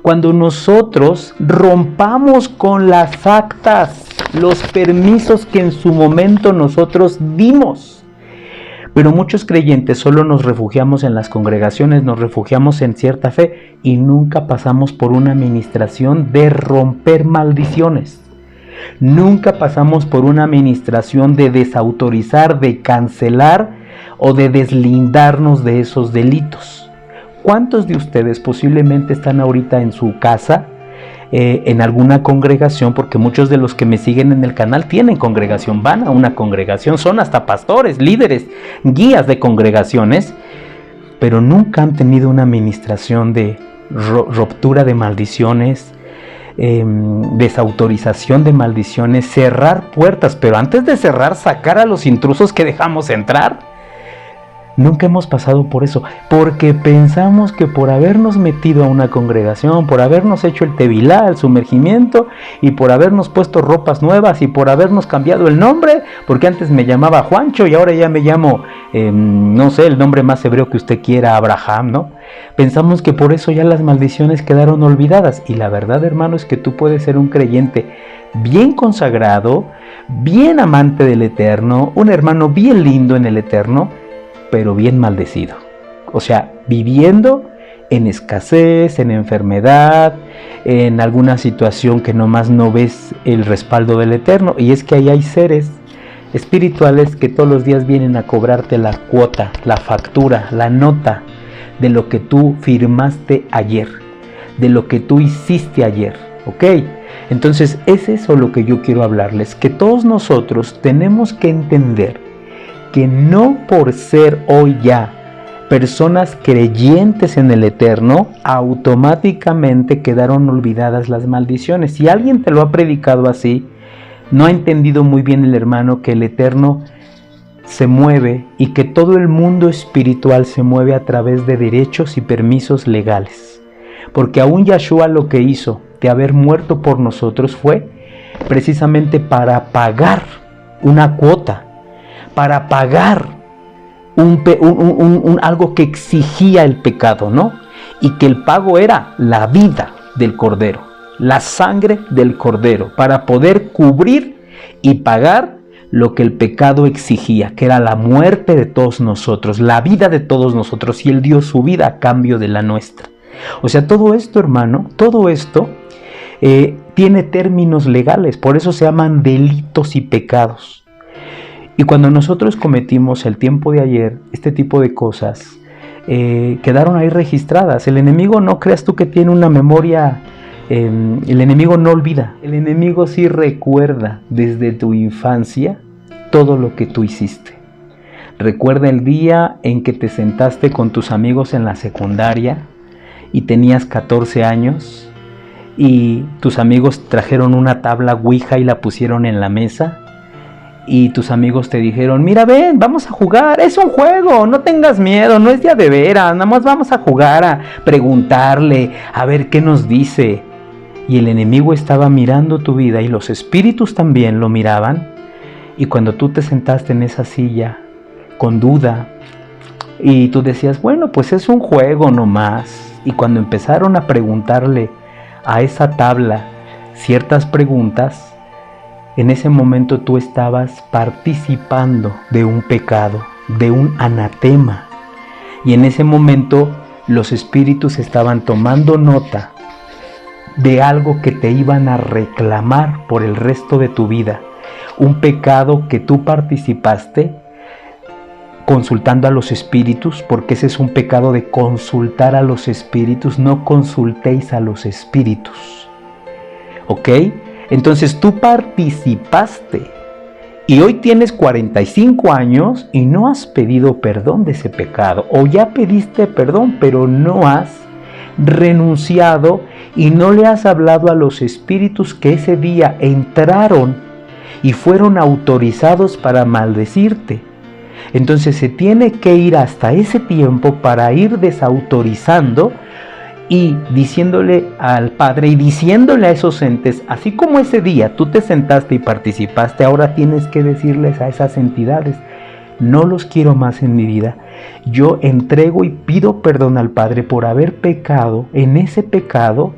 Cuando nosotros rompamos con las actas, los permisos que en su momento nosotros dimos. Pero muchos creyentes solo nos refugiamos en las congregaciones, nos refugiamos en cierta fe y nunca pasamos por una administración de romper maldiciones. Nunca pasamos por una administración de desautorizar, de cancelar o de deslindarnos de esos delitos. ¿Cuántos de ustedes posiblemente están ahorita en su casa, en alguna congregación? Porque muchos de los que me siguen en el canal tienen congregación, van a una congregación, son hasta pastores, líderes, guías de congregaciones, pero nunca han tenido una administración de ruptura de maldiciones, desautorización de maldiciones, cerrar puertas, pero antes de cerrar, sacar a los intrusos que dejamos entrar. Nunca hemos pasado por eso, porque pensamos que por habernos metido a una congregación, por habernos hecho el tevilá, el sumergimiento, y por habernos puesto ropas nuevas, y por habernos cambiado el nombre, porque antes me llamaba Juancho y ahora ya me llamo, no sé, el nombre más hebreo que usted quiera, Abraham, ¿no? Pensamos que por eso ya las maldiciones quedaron olvidadas, y la verdad, hermano, es que tú puedes ser un creyente bien consagrado, bien amante del Eterno, un hermano bien lindo en el Eterno, pero bien maldecido. O sea, viviendo en escasez, en enfermedad, en alguna situación que nomás no ves el respaldo del Eterno. Y es que ahí hay seres espirituales que todos los días vienen a cobrarte la cuota, la factura, la nota de lo que tú firmaste ayer, de lo que tú hiciste ayer, ¿ok? Entonces es eso lo que yo quiero hablarles, que todos nosotros tenemos que entender que no por ser hoy ya personas creyentes en el Eterno, automáticamente quedaron olvidadas las maldiciones. Si alguien te lo ha predicado así, no ha entendido muy bien el hermano que el Eterno se mueve y que todo el mundo espiritual se mueve a través de derechos y permisos legales. Porque aún Yahshua lo que hizo de haber muerto por nosotros fue precisamente para pagar una cuota, para pagar algo que exigía el pecado, ¿no? Y que el pago era la vida del Cordero, la sangre del Cordero, para poder cubrir y pagar lo que el pecado exigía, que era la muerte de todos nosotros, la vida de todos nosotros, y Él dio su vida a cambio de la nuestra. O sea, todo esto, hermano, todo esto tiene términos legales, por eso se llaman delitos y pecados. Y cuando nosotros cometimos el tiempo de ayer este tipo de cosas, quedaron ahí registradas. El enemigo, no creas tú que tiene una memoria, el enemigo no olvida. El enemigo sí recuerda desde tu infancia todo lo que tú hiciste. Recuerda el día en que te sentaste con tus amigos en la secundaria y tenías 14 años y tus amigos trajeron una tabla Ouija y la pusieron en la mesa. Y tus amigos te dijeron, mira, ven, vamos a jugar, es un juego, no tengas miedo, no es día de veras, nada más vamos a jugar, a preguntarle, a ver qué nos dice. Y el enemigo estaba mirando tu vida y los espíritus también lo miraban. Y cuando tú te sentaste en esa silla con duda y tú decías, bueno, pues es un juego nomás. Y cuando empezaron a preguntarle a esa tabla ciertas preguntas, En ese momento tú estabas participando de un pecado, de un anatema. Y en ese momento los espíritus estaban tomando nota de algo que te iban a reclamar por el resto de tu vida. Un pecado que tú participaste consultando a los espíritus, porque ese es un pecado de consultar a los espíritus. No consultéis a los espíritus. ¿Ok? Entonces tú participaste y hoy tienes 45 años y no has pedido perdón de ese pecado, o ya pediste perdón pero no has renunciado y no le has hablado a los espíritus que ese día entraron y fueron autorizados para maldecirte. Entonces se tiene que ir hasta ese tiempo para ir desautorizando y diciéndole al Padre y diciéndole a esos entes, así como ese día tú te sentaste y participaste, ahora tienes que decirles a esas entidades: no los quiero más en mi vida. Yo entrego y pido perdón al Padre por haber pecado en ese pecado.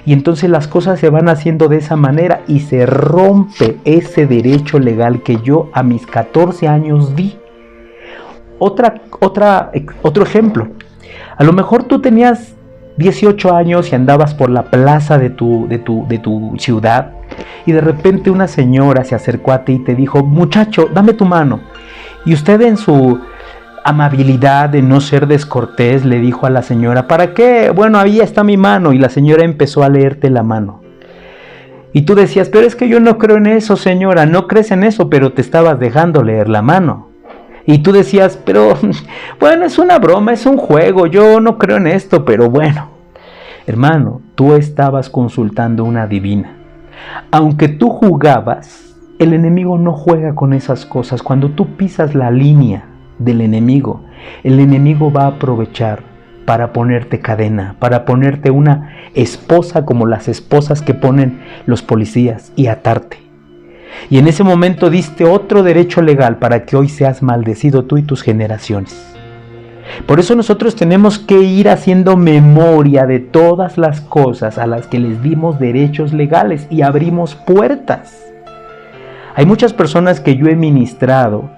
Y entonces las cosas se van haciendo de esa manera y se rompe ese derecho legal que yo a mis 14 años di. Otro ejemplo. A lo mejor tú tenías 18 años y andabas por la plaza de tu ciudad, y de repente una señora se acercó a ti y te dijo: muchacho, dame tu mano. Y usted, en su amabilidad de no ser descortés, le dijo a la señora: ¿para qué? Bueno, ahí está mi mano. Y la señora empezó a leerte la mano. Y tú decías: pero es que yo no creo en eso, señora. No crees en eso, pero te estabas dejando leer la mano. Y tú decías: pero bueno, es una broma, es un juego, yo no creo en esto, pero bueno. Hermano, tú estabas consultando una divina. Aunque tú jugabas, el enemigo no juega con esas cosas. Cuando tú pisas la línea del enemigo, el enemigo va a aprovechar para ponerte cadena, para ponerte una esposa como las esposas que ponen los policías y atarte. Y en ese momento diste otro derecho legal para que hoy seas maldecido tú y tus generaciones. Por eso nosotros tenemos que ir haciendo memoria de todas las cosas a las que les dimos derechos legales y abrimos puertas. Hay muchas personas que yo he ministrado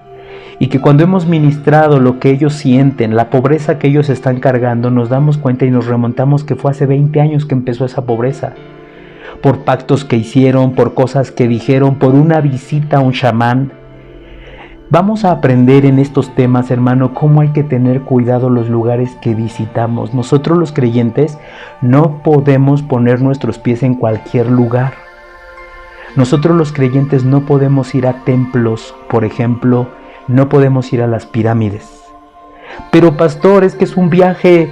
y que cuando hemos ministrado lo que ellos sienten, la pobreza que ellos están cargando, nos damos cuenta y nos remontamos que fue hace 20 años que empezó esa pobreza. Por pactos que hicieron, por cosas que dijeron, por una visita a un chamán. Vamos a aprender en estos temas, hermano, cómo hay que tener cuidado los lugares que visitamos. Nosotros los creyentes no podemos poner nuestros pies en cualquier lugar. Nosotros los creyentes no podemos ir a templos, por ejemplo, no podemos ir a las pirámides. Pero pastor, es que es un viaje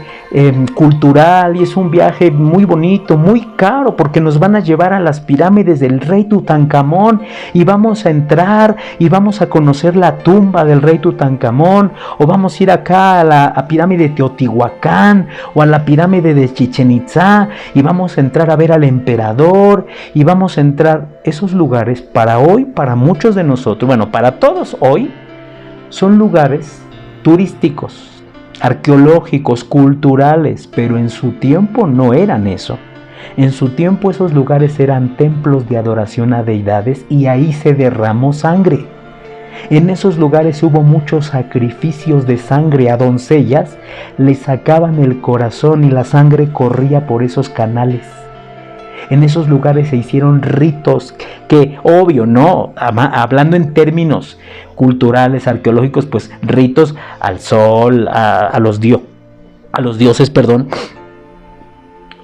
cultural y es un viaje muy bonito, muy caro, porque nos van a llevar a las pirámides del rey Tutankamón y vamos a entrar y vamos a conocer la tumba del rey Tutankamón, o vamos a ir acá a la pirámide de Teotihuacán o a la pirámide de Chichén Itzá y vamos a entrar a ver al emperador y vamos a entrar. Esos lugares para hoy, para muchos de nosotros, bueno, para todos hoy, son lugares turísticos, arqueológicos, culturales, pero en su tiempo no eran eso. En su tiempo esos lugares eran templos de adoración a deidades y ahí se derramó sangre. En esos lugares hubo muchos sacrificios de sangre a doncellas, les sacaban el corazón y la sangre corría por esos canales. En esos lugares se hicieron ritos que, obvio, no, hablando en términos culturales, arqueológicos, pues ritos al sol, a los dioses, perdón.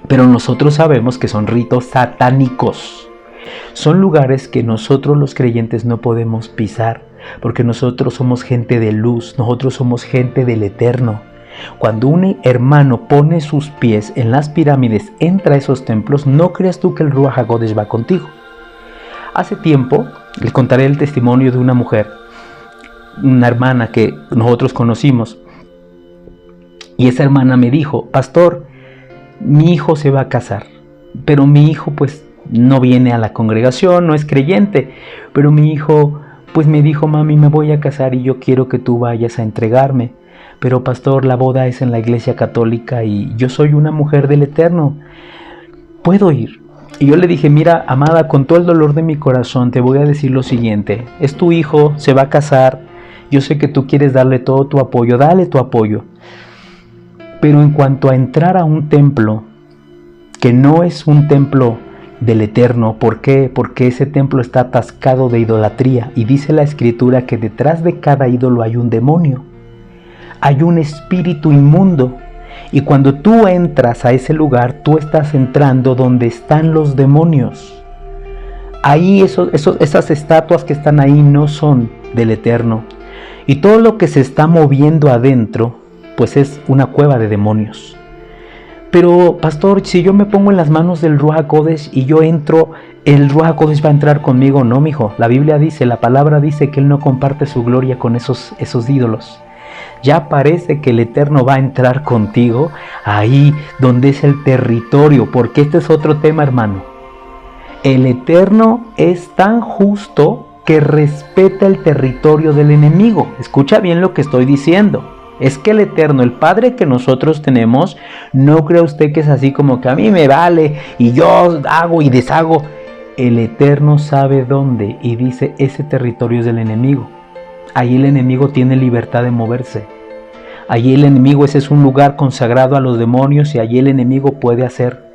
Pero nosotros sabemos que son ritos satánicos. Son lugares que nosotros los creyentes no podemos pisar, porque nosotros somos gente de luz, nosotros somos gente del eterno. Cuando un hermano pone sus pies en las pirámides, entra a esos templos, no creas tú que el Ruach HaKodesh va contigo. Hace tiempo, les contaré el testimonio de una mujer, una hermana que nosotros conocimos. Y esa hermana me dijo: pastor, mi hijo se va a casar, pero mi hijo pues no viene a la congregación, no es creyente, pero mi hijo pues me dijo: mami, me voy a casar y yo quiero que tú vayas a entregarme. Pero pastor, la boda es en la iglesia católica y yo soy una mujer del Eterno. ¿Puedo ir? Y yo le dije, mira, amada, con todo el dolor de mi corazón te voy a decir lo siguiente. Es tu hijo, se va a casar. Yo sé que tú quieres darle todo tu apoyo, dale tu apoyo. Pero en cuanto a entrar a un templo, que no es un templo del Eterno, ¿por qué? Porque ese templo está atascado de idolatría. Y dice la Escritura que detrás de cada ídolo hay un demonio. Hay un espíritu inmundo. Y cuando tú entras a ese lugar, tú estás entrando donde están los demonios. Ahí esas estatuas que están ahí no son del Eterno. Y todo lo que se está moviendo adentro, pues es una cueva de demonios. Pero, pastor, si yo me pongo en las manos del Ruach HaKodesh y yo entro, ¿el Ruach HaKodesh va a entrar conmigo? No, mijo. La Biblia dice, la palabra dice que Él no comparte su gloria con esos ídolos. Ya parece que el Eterno va a entrar contigo ahí donde es el territorio, porque este es otro tema, hermano. El Eterno es tan justo que respeta el territorio del enemigo. Escucha bien lo que estoy diciendo. Es que el Eterno, el Padre que nosotros tenemos, no cree usted que es así como que a mí me vale y yo hago y deshago. El Eterno sabe dónde y dice, ese territorio es del enemigo. Ahí el enemigo tiene libertad de moverse. Allí el enemigo, ese es un lugar consagrado a los demonios y allí el enemigo puede hacer.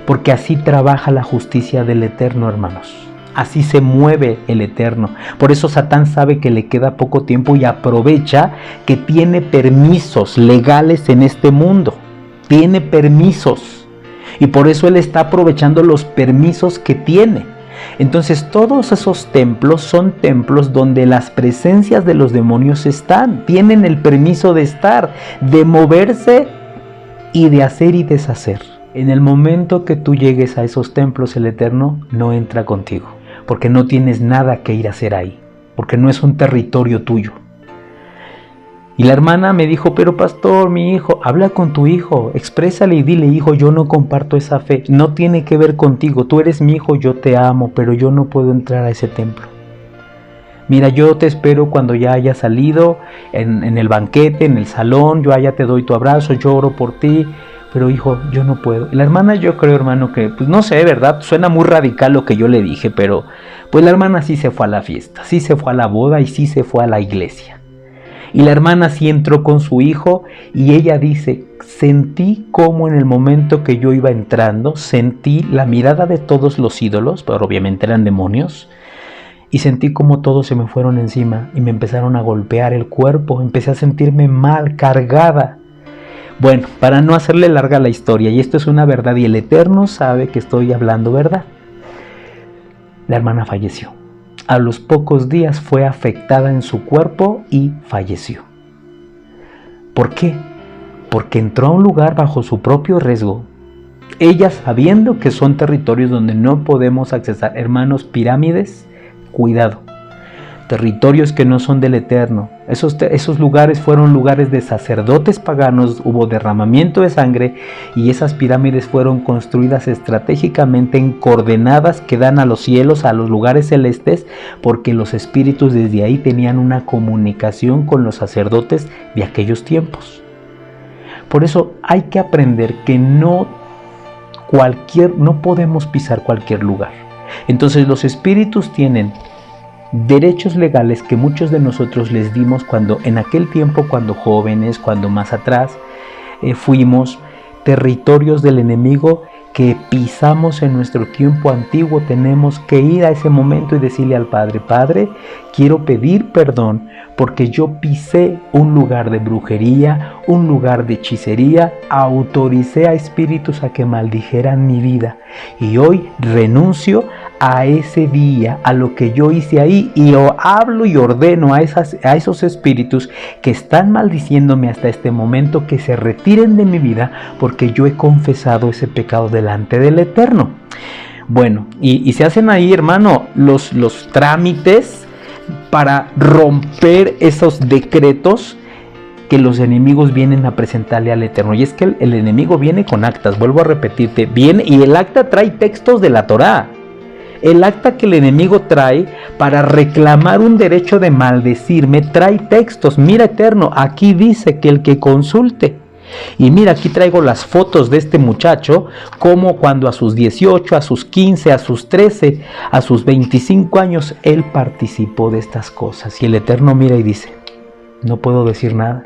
Porque así trabaja la justicia del Eterno, hermanos. Así se mueve el Eterno. Por eso Satán sabe que le queda poco tiempo y aprovecha que tiene permisos legales en este mundo. Tiene permisos. Y por eso él está aprovechando los permisos que tiene. Entonces todos esos templos son templos donde las presencias de los demonios están, tienen el permiso de estar, de moverse y de hacer y deshacer. En el momento que tú llegues a esos templos, el Eterno no entra contigo, porque no tienes nada que ir a hacer ahí, porque no es un territorio tuyo. Y la hermana me dijo, pero pastor, mi hijo, habla con tu hijo, exprésale y dile, hijo, yo no comparto esa fe, no tiene que ver contigo, tú eres mi hijo, yo te amo, pero yo no puedo entrar a ese templo. Mira, yo te espero cuando ya hayas salido en el banquete, en el salón, yo allá te doy tu abrazo, yo oro por ti, pero hijo, yo no puedo. Y la hermana, yo creo, hermano, que, pues no sé, ¿verdad? Suena muy radical lo que yo le dije, pero pues la hermana sí se fue a la fiesta, sí se fue a la boda y sí se fue a la iglesia. Y la hermana sí entró con su hijo y ella dice, sentí como en el momento que yo iba entrando, sentí la mirada de todos los ídolos, pero obviamente eran demonios, y sentí como todos se me fueron encima y me empezaron a golpear el cuerpo, empecé a sentirme mal, cargada. Bueno, para no hacerle larga la historia, y esto es una verdad y el Eterno sabe que estoy hablando verdad, la hermana falleció. A los pocos días fue afectada en su cuerpo y falleció. ¿Por qué? Porque entró a un lugar bajo su propio riesgo. Ella sabiendo que son territorios donde no podemos accesar. Hermanos, pirámides, cuidado. Territorios que no son del Eterno. Esos lugares fueron lugares de sacerdotes paganos, hubo derramamiento de sangre y esas pirámides fueron construidas estratégicamente en coordenadas que dan a los cielos, a los lugares celestes, porque los espíritus desde ahí tenían una comunicación con los sacerdotes de aquellos tiempos. Por eso hay que aprender que no podemos pisar cualquier lugar. Entonces los espíritus tienen derechos legales que muchos de nosotros les dimos cuando en aquel tiempo, cuando jóvenes, cuando más atrás fuimos territorios del enemigo que pisamos en nuestro tiempo antiguo. Tenemos que ir a ese momento y decirle al Padre, Padre, quiero pedir perdón porque yo pisé un lugar de brujería, un lugar de hechicería, autoricé a espíritus a que maldijeran mi vida y hoy renuncio a ese día, a lo que yo hice ahí, y hablo y ordeno a esos espíritus que están maldiciéndome hasta este momento que se retiren de mi vida porque yo he confesado ese pecado delante del Eterno. Bueno, y se hacen ahí, hermano, los trámites para romper esos decretos que los enemigos vienen a presentarle al Eterno. Y es que el enemigo viene con actas, vuelvo a repetirte, viene y el acta trae textos de la Torá. El acta que el enemigo trae para reclamar un derecho de maldecirme trae textos. Mira, Eterno, aquí dice que el que consulte Y mira, aquí traigo las fotos de este muchacho, como cuando a sus 18, a sus 15, a sus 13, a sus 25 años, él participó de estas cosas. Y el Eterno mira y dice, no puedo decir nada.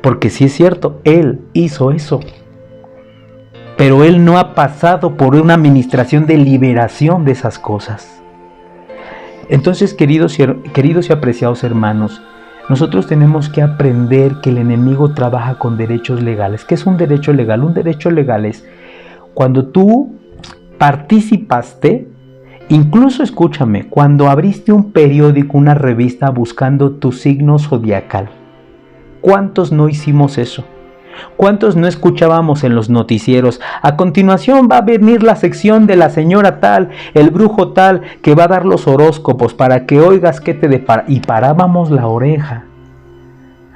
Porque sí es cierto, él hizo eso. Pero él no ha pasado por una administración de liberación de esas cosas. Entonces, queridos y apreciados hermanos, nosotros tenemos que aprender que el enemigo trabaja con derechos legales. ¿Qué es un derecho legal? Un derecho legal es cuando tú participaste, incluso escúchame, cuando abriste un periódico, una revista buscando tu signo zodiacal. ¿Cuántos no hicimos eso? ¿Cuántos no escuchábamos en los noticieros? A continuación va a venir la sección de la señora tal, el brujo tal, que va a dar los horóscopos para que oigas qué te depara. Y parábamos la oreja,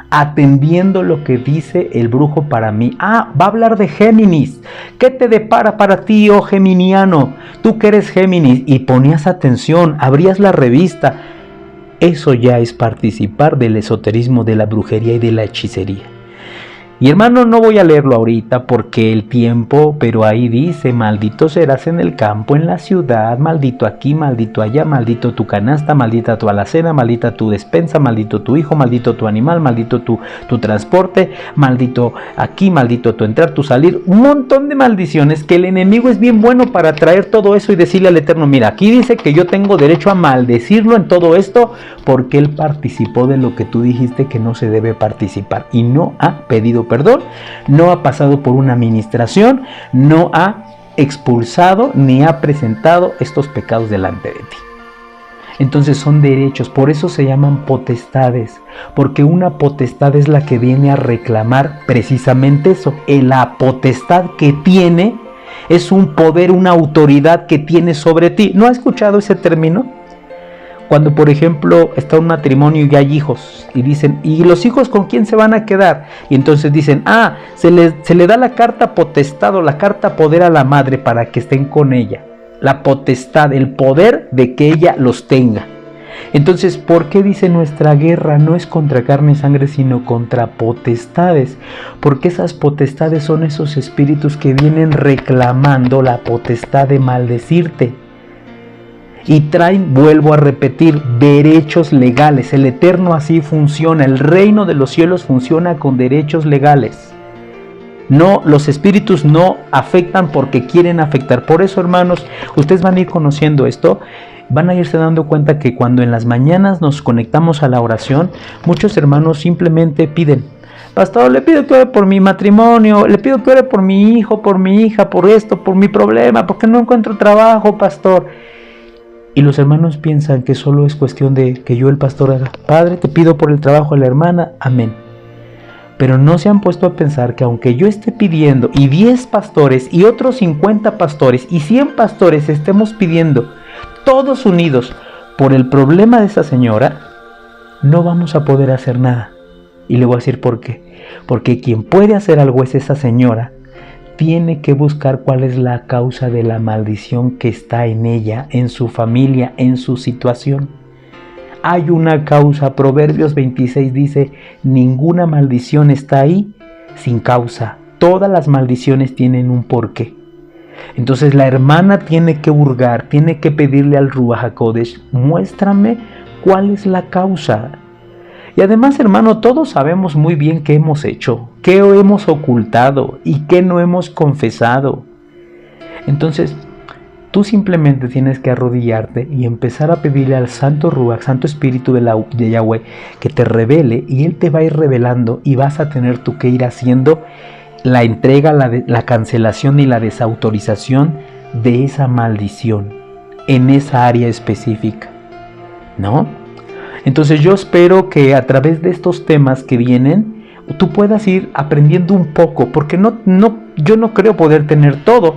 atendiendo lo que dice el brujo para mí. Va a hablar de Géminis. ¿Qué te depara para ti, oh geminiano? Tú que eres Géminis. Y ponías atención, abrías la revista. Eso ya es participar del esoterismo, de la brujería y de la hechicería. Y hermano, no voy a leerlo ahorita porque el tiempo, pero ahí dice, maldito serás en el campo, en la ciudad, maldito aquí, maldito allá, maldito tu canasta, maldita tu alacena, maldita tu despensa, maldito tu hijo, maldito tu animal, maldito tu transporte, maldito aquí, maldito tu entrar, tu salir, un montón de maldiciones que el enemigo es bien bueno para traer todo eso y decirle al Eterno, mira, aquí dice que yo tengo derecho a maldecirlo en todo esto porque él participó de lo que tú dijiste que no se debe participar y no ha pedido perdón, no ha pasado por una administración, no ha expulsado ni ha presentado estos pecados delante de ti. Entonces son derechos, por eso se llaman potestades, porque una potestad es la que viene a reclamar precisamente eso. La potestad que tiene es un poder, una autoridad que tiene sobre ti. ¿No ha escuchado ese término? Cuando, por ejemplo, está un matrimonio y hay hijos y dicen, ¿y los hijos con quién se van a quedar? Y entonces dicen, se le da la carta potestad o la carta poder a la madre para que estén con ella. La potestad, el poder de que ella los tenga. Entonces, ¿por qué dice nuestra guerra no es contra carne y sangre, sino contra potestades? Porque esas potestades son esos espíritus que vienen reclamando la potestad de maldecirte. Y traen, vuelvo a repetir, derechos legales. El Eterno así funciona. El reino de los cielos funciona con derechos legales. No, los espíritus no afectan porque quieren afectar. Por eso, hermanos, ustedes van a ir conociendo esto. Van a irse dando cuenta que cuando en las mañanas nos conectamos a la oración, muchos hermanos simplemente piden, pastor, le pido que ore por mi matrimonio, le pido que ore por mi hijo, por mi hija, por esto, por mi problema, porque no encuentro trabajo, pastor. Y los hermanos piensan que solo es cuestión de que yo, el pastor, haga, Padre, te pido por el trabajo de la hermana, amén. Pero no se han puesto a pensar que aunque yo esté pidiendo y 10 pastores y otros 50 pastores y 100 pastores estemos pidiendo, todos unidos por el problema de esa señora, no vamos a poder hacer nada. Y le voy a decir por qué. Porque quien puede hacer algo es esa señora. Tiene que buscar cuál es la causa de la maldición que está en ella, en su familia, en su situación. Hay una causa. Proverbios 26 dice, ninguna maldición está ahí sin causa. Todas las maldiciones tienen un porqué. Entonces la hermana tiene que hurgar, tiene que pedirle al Ruach HaKodesh, muéstrame cuál es la causa. Y además, hermano, todos sabemos muy bien qué hemos hecho, qué hemos ocultado y qué no hemos confesado. Entonces, tú simplemente tienes que arrodillarte y empezar a pedirle al Santo Ruach, Santo Espíritu de Yahweh, que te revele, y Él te va a ir revelando y vas a tener tú que ir haciendo la entrega, la cancelación y la desautorización de esa maldición en esa área específica, ¿no? Entonces yo espero que a través de estos temas que vienen, tú puedas ir aprendiendo un poco, porque yo no creo poder tener todo,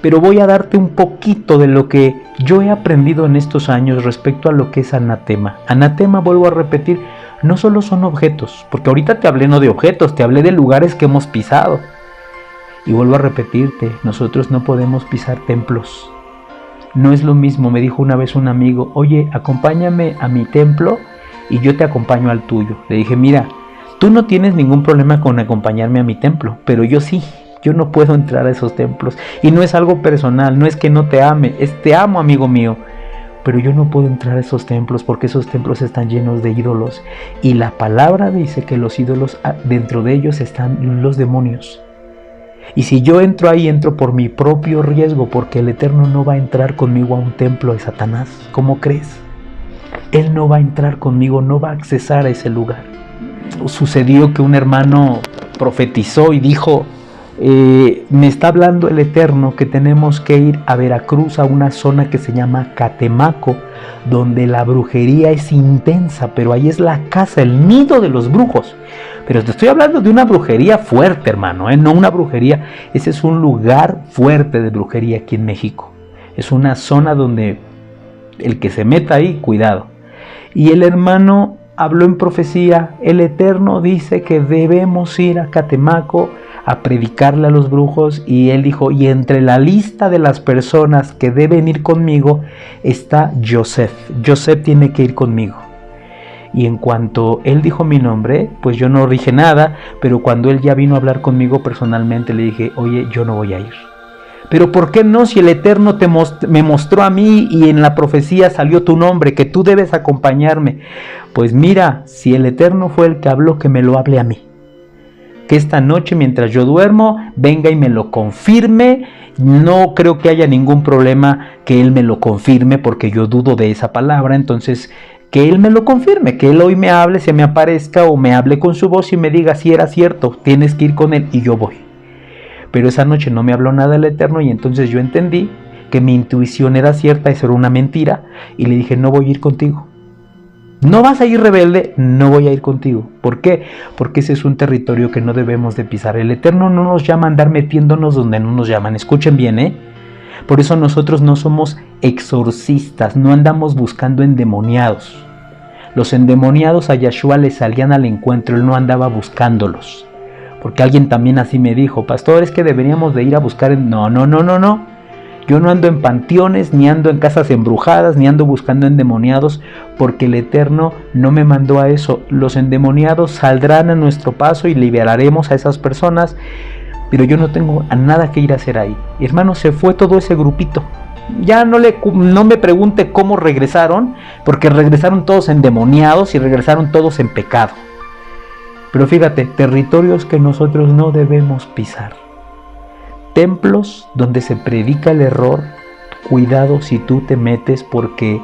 pero voy a darte un poquito de lo que yo he aprendido en estos años respecto a lo que es anatema. Anatema, vuelvo a repetir, no solo son objetos, porque ahorita te hablé no de objetos, te hablé de lugares que hemos pisado. Y vuelvo a repetirte, nosotros no podemos pisar templos. No es lo mismo, me dijo una vez un amigo, oye, acompáñame a mi templo y yo te acompaño al tuyo. Le dije, mira, Tú no tienes ningún problema con acompañarme a mi templo, pero yo sí. Yo no puedo entrar a esos templos. Y no es algo personal, no es que no te ame, es te amo, amigo mío. Pero yo no puedo entrar a esos templos porque esos templos están llenos de ídolos. Y la palabra dice que los ídolos, dentro de ellos están los demonios. Y si yo entro ahí, entro por mi propio riesgo, porque el Eterno no va a entrar conmigo a un templo de Satanás. ¿Cómo crees? Él no va a entrar conmigo, no va a accesar a ese lugar. Sucedió que un hermano profetizó y dijo: me está hablando el Eterno que tenemos que ir a Veracruz, a una zona que se llama Catemaco, donde la brujería es intensa, pero ahí es la casa, el nido de los brujos. Pero te estoy hablando de una brujería fuerte, hermano, no una brujería. Ese es un lugar fuerte de brujería aquí en México. Es una zona donde el que se meta ahí, cuidado. Y el hermano habló en profecía: el Eterno dice que debemos ir a Catemaco a predicarle a los brujos. Y él dijo: y entre la lista de las personas que deben ir conmigo está Joseph. Joseph tiene que ir conmigo. Y en cuanto él dijo mi nombre, pues yo no dije nada, pero cuando él ya vino a hablar conmigo personalmente, le dije: oye, yo no voy a ir. Pero ¿por qué no? Si el Eterno me mostró a mí y en la profecía salió tu nombre, que tú debes acompañarme. Pues mira, si el Eterno fue el que habló, que me lo hable a mí. Que esta noche, mientras yo duermo, venga y me lo confirme. No creo que haya ningún problema que él me lo confirme, porque yo dudo de esa palabra. Entonces, que él me lo confirme, que él hoy me hable, se me aparezca o me hable con su voz y me diga si era cierto, tienes que ir con él, y yo voy. Pero esa noche no me habló nada el Eterno, y entonces yo entendí que mi intuición era cierta, eso era una mentira, y le dije: no voy a ir contigo. ¿No vas a ir, rebelde? No voy a ir contigo. ¿Por qué? Porque ese es un territorio que no debemos de pisar. El Eterno no nos llama a andar metiéndonos donde no nos llaman. Escuchen bien, Por eso nosotros no somos exorcistas, no andamos buscando endemoniados. Los endemoniados a Yahshua le salían al encuentro, él no andaba buscándolos. Porque alguien también así me dijo: pastor, es que deberíamos de ir a buscar... No. Yo no ando en panteones, ni ando en casas embrujadas, ni ando buscando endemoniados, porque el Eterno no me mandó a eso. Los endemoniados saldrán a nuestro paso y liberaremos a esas personas, pero yo no tengo nada que ir a hacer ahí. Y hermano, se fue todo ese grupito. Ya no me pregunte cómo regresaron, porque regresaron todos endemoniados y regresaron todos en pecado. Pero fíjate, territorios que nosotros no debemos pisar. Templos donde se predica el error. Cuidado si tú te metes, porque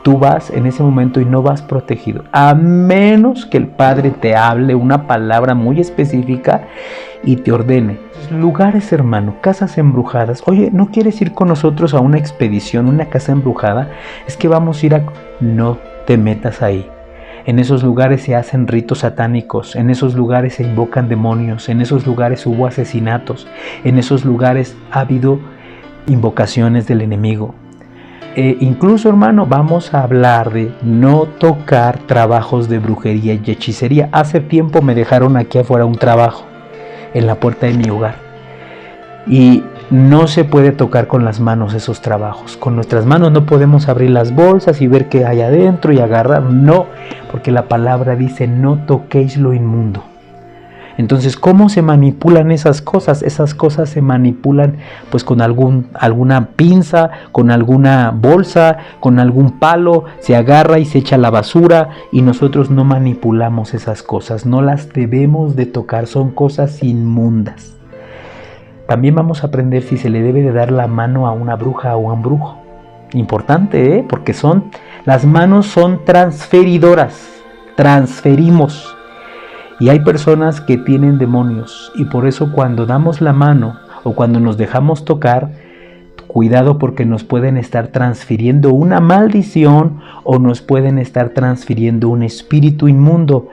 tú vas en ese momento y no vas protegido, a menos que el Padre te hable una palabra muy específica y te ordene. Lugares, hermano, casas embrujadas. Oye, ¿no quieres ir con nosotros a una expedición, una casa embrujada? Es que vamos a ir a... No te metas ahí. En esos lugares se hacen ritos satánicos, en esos lugares se invocan demonios, en esos lugares hubo asesinatos, en esos lugares ha habido invocaciones del enemigo. Incluso, hermano, vamos a hablar de no tocar trabajos de brujería y hechicería. Hace tiempo me dejaron aquí afuera un trabajo en la puerta de mi hogar, y no se puede tocar con las manos esos trabajos. Con nuestras manos no podemos abrir las bolsas y ver qué hay adentro y agarrar. No, porque la palabra dice: no toquéis lo inmundo. Entonces, ¿cómo se manipulan esas cosas? Esas cosas se manipulan pues con alguna pinza, con alguna bolsa, con algún palo, se agarra y se echa a la basura, y nosotros no manipulamos esas cosas, no las debemos de tocar, son cosas inmundas. También vamos a aprender si se le debe de dar la mano a una bruja o a un brujo. Importante, porque las manos son transferidoras, transferimos. Y hay personas que tienen demonios, y por eso cuando damos la mano o cuando nos dejamos tocar, cuidado, porque nos pueden estar transfiriendo una maldición o nos pueden estar transfiriendo un espíritu inmundo.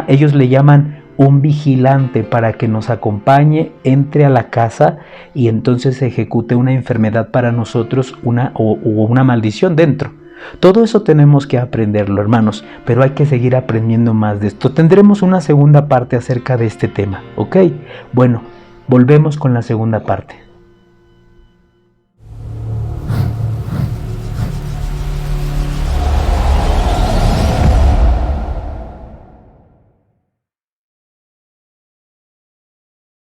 Ellos le llaman un vigilante, para que nos acompañe, entre a la casa y entonces se ejecute una enfermedad para nosotros, una maldición dentro. Todo eso tenemos que aprenderlo, hermanos, pero hay que seguir aprendiendo más de esto. Tendremos una segunda parte acerca de este tema, ¿ok? Bueno, volvemos con la segunda parte.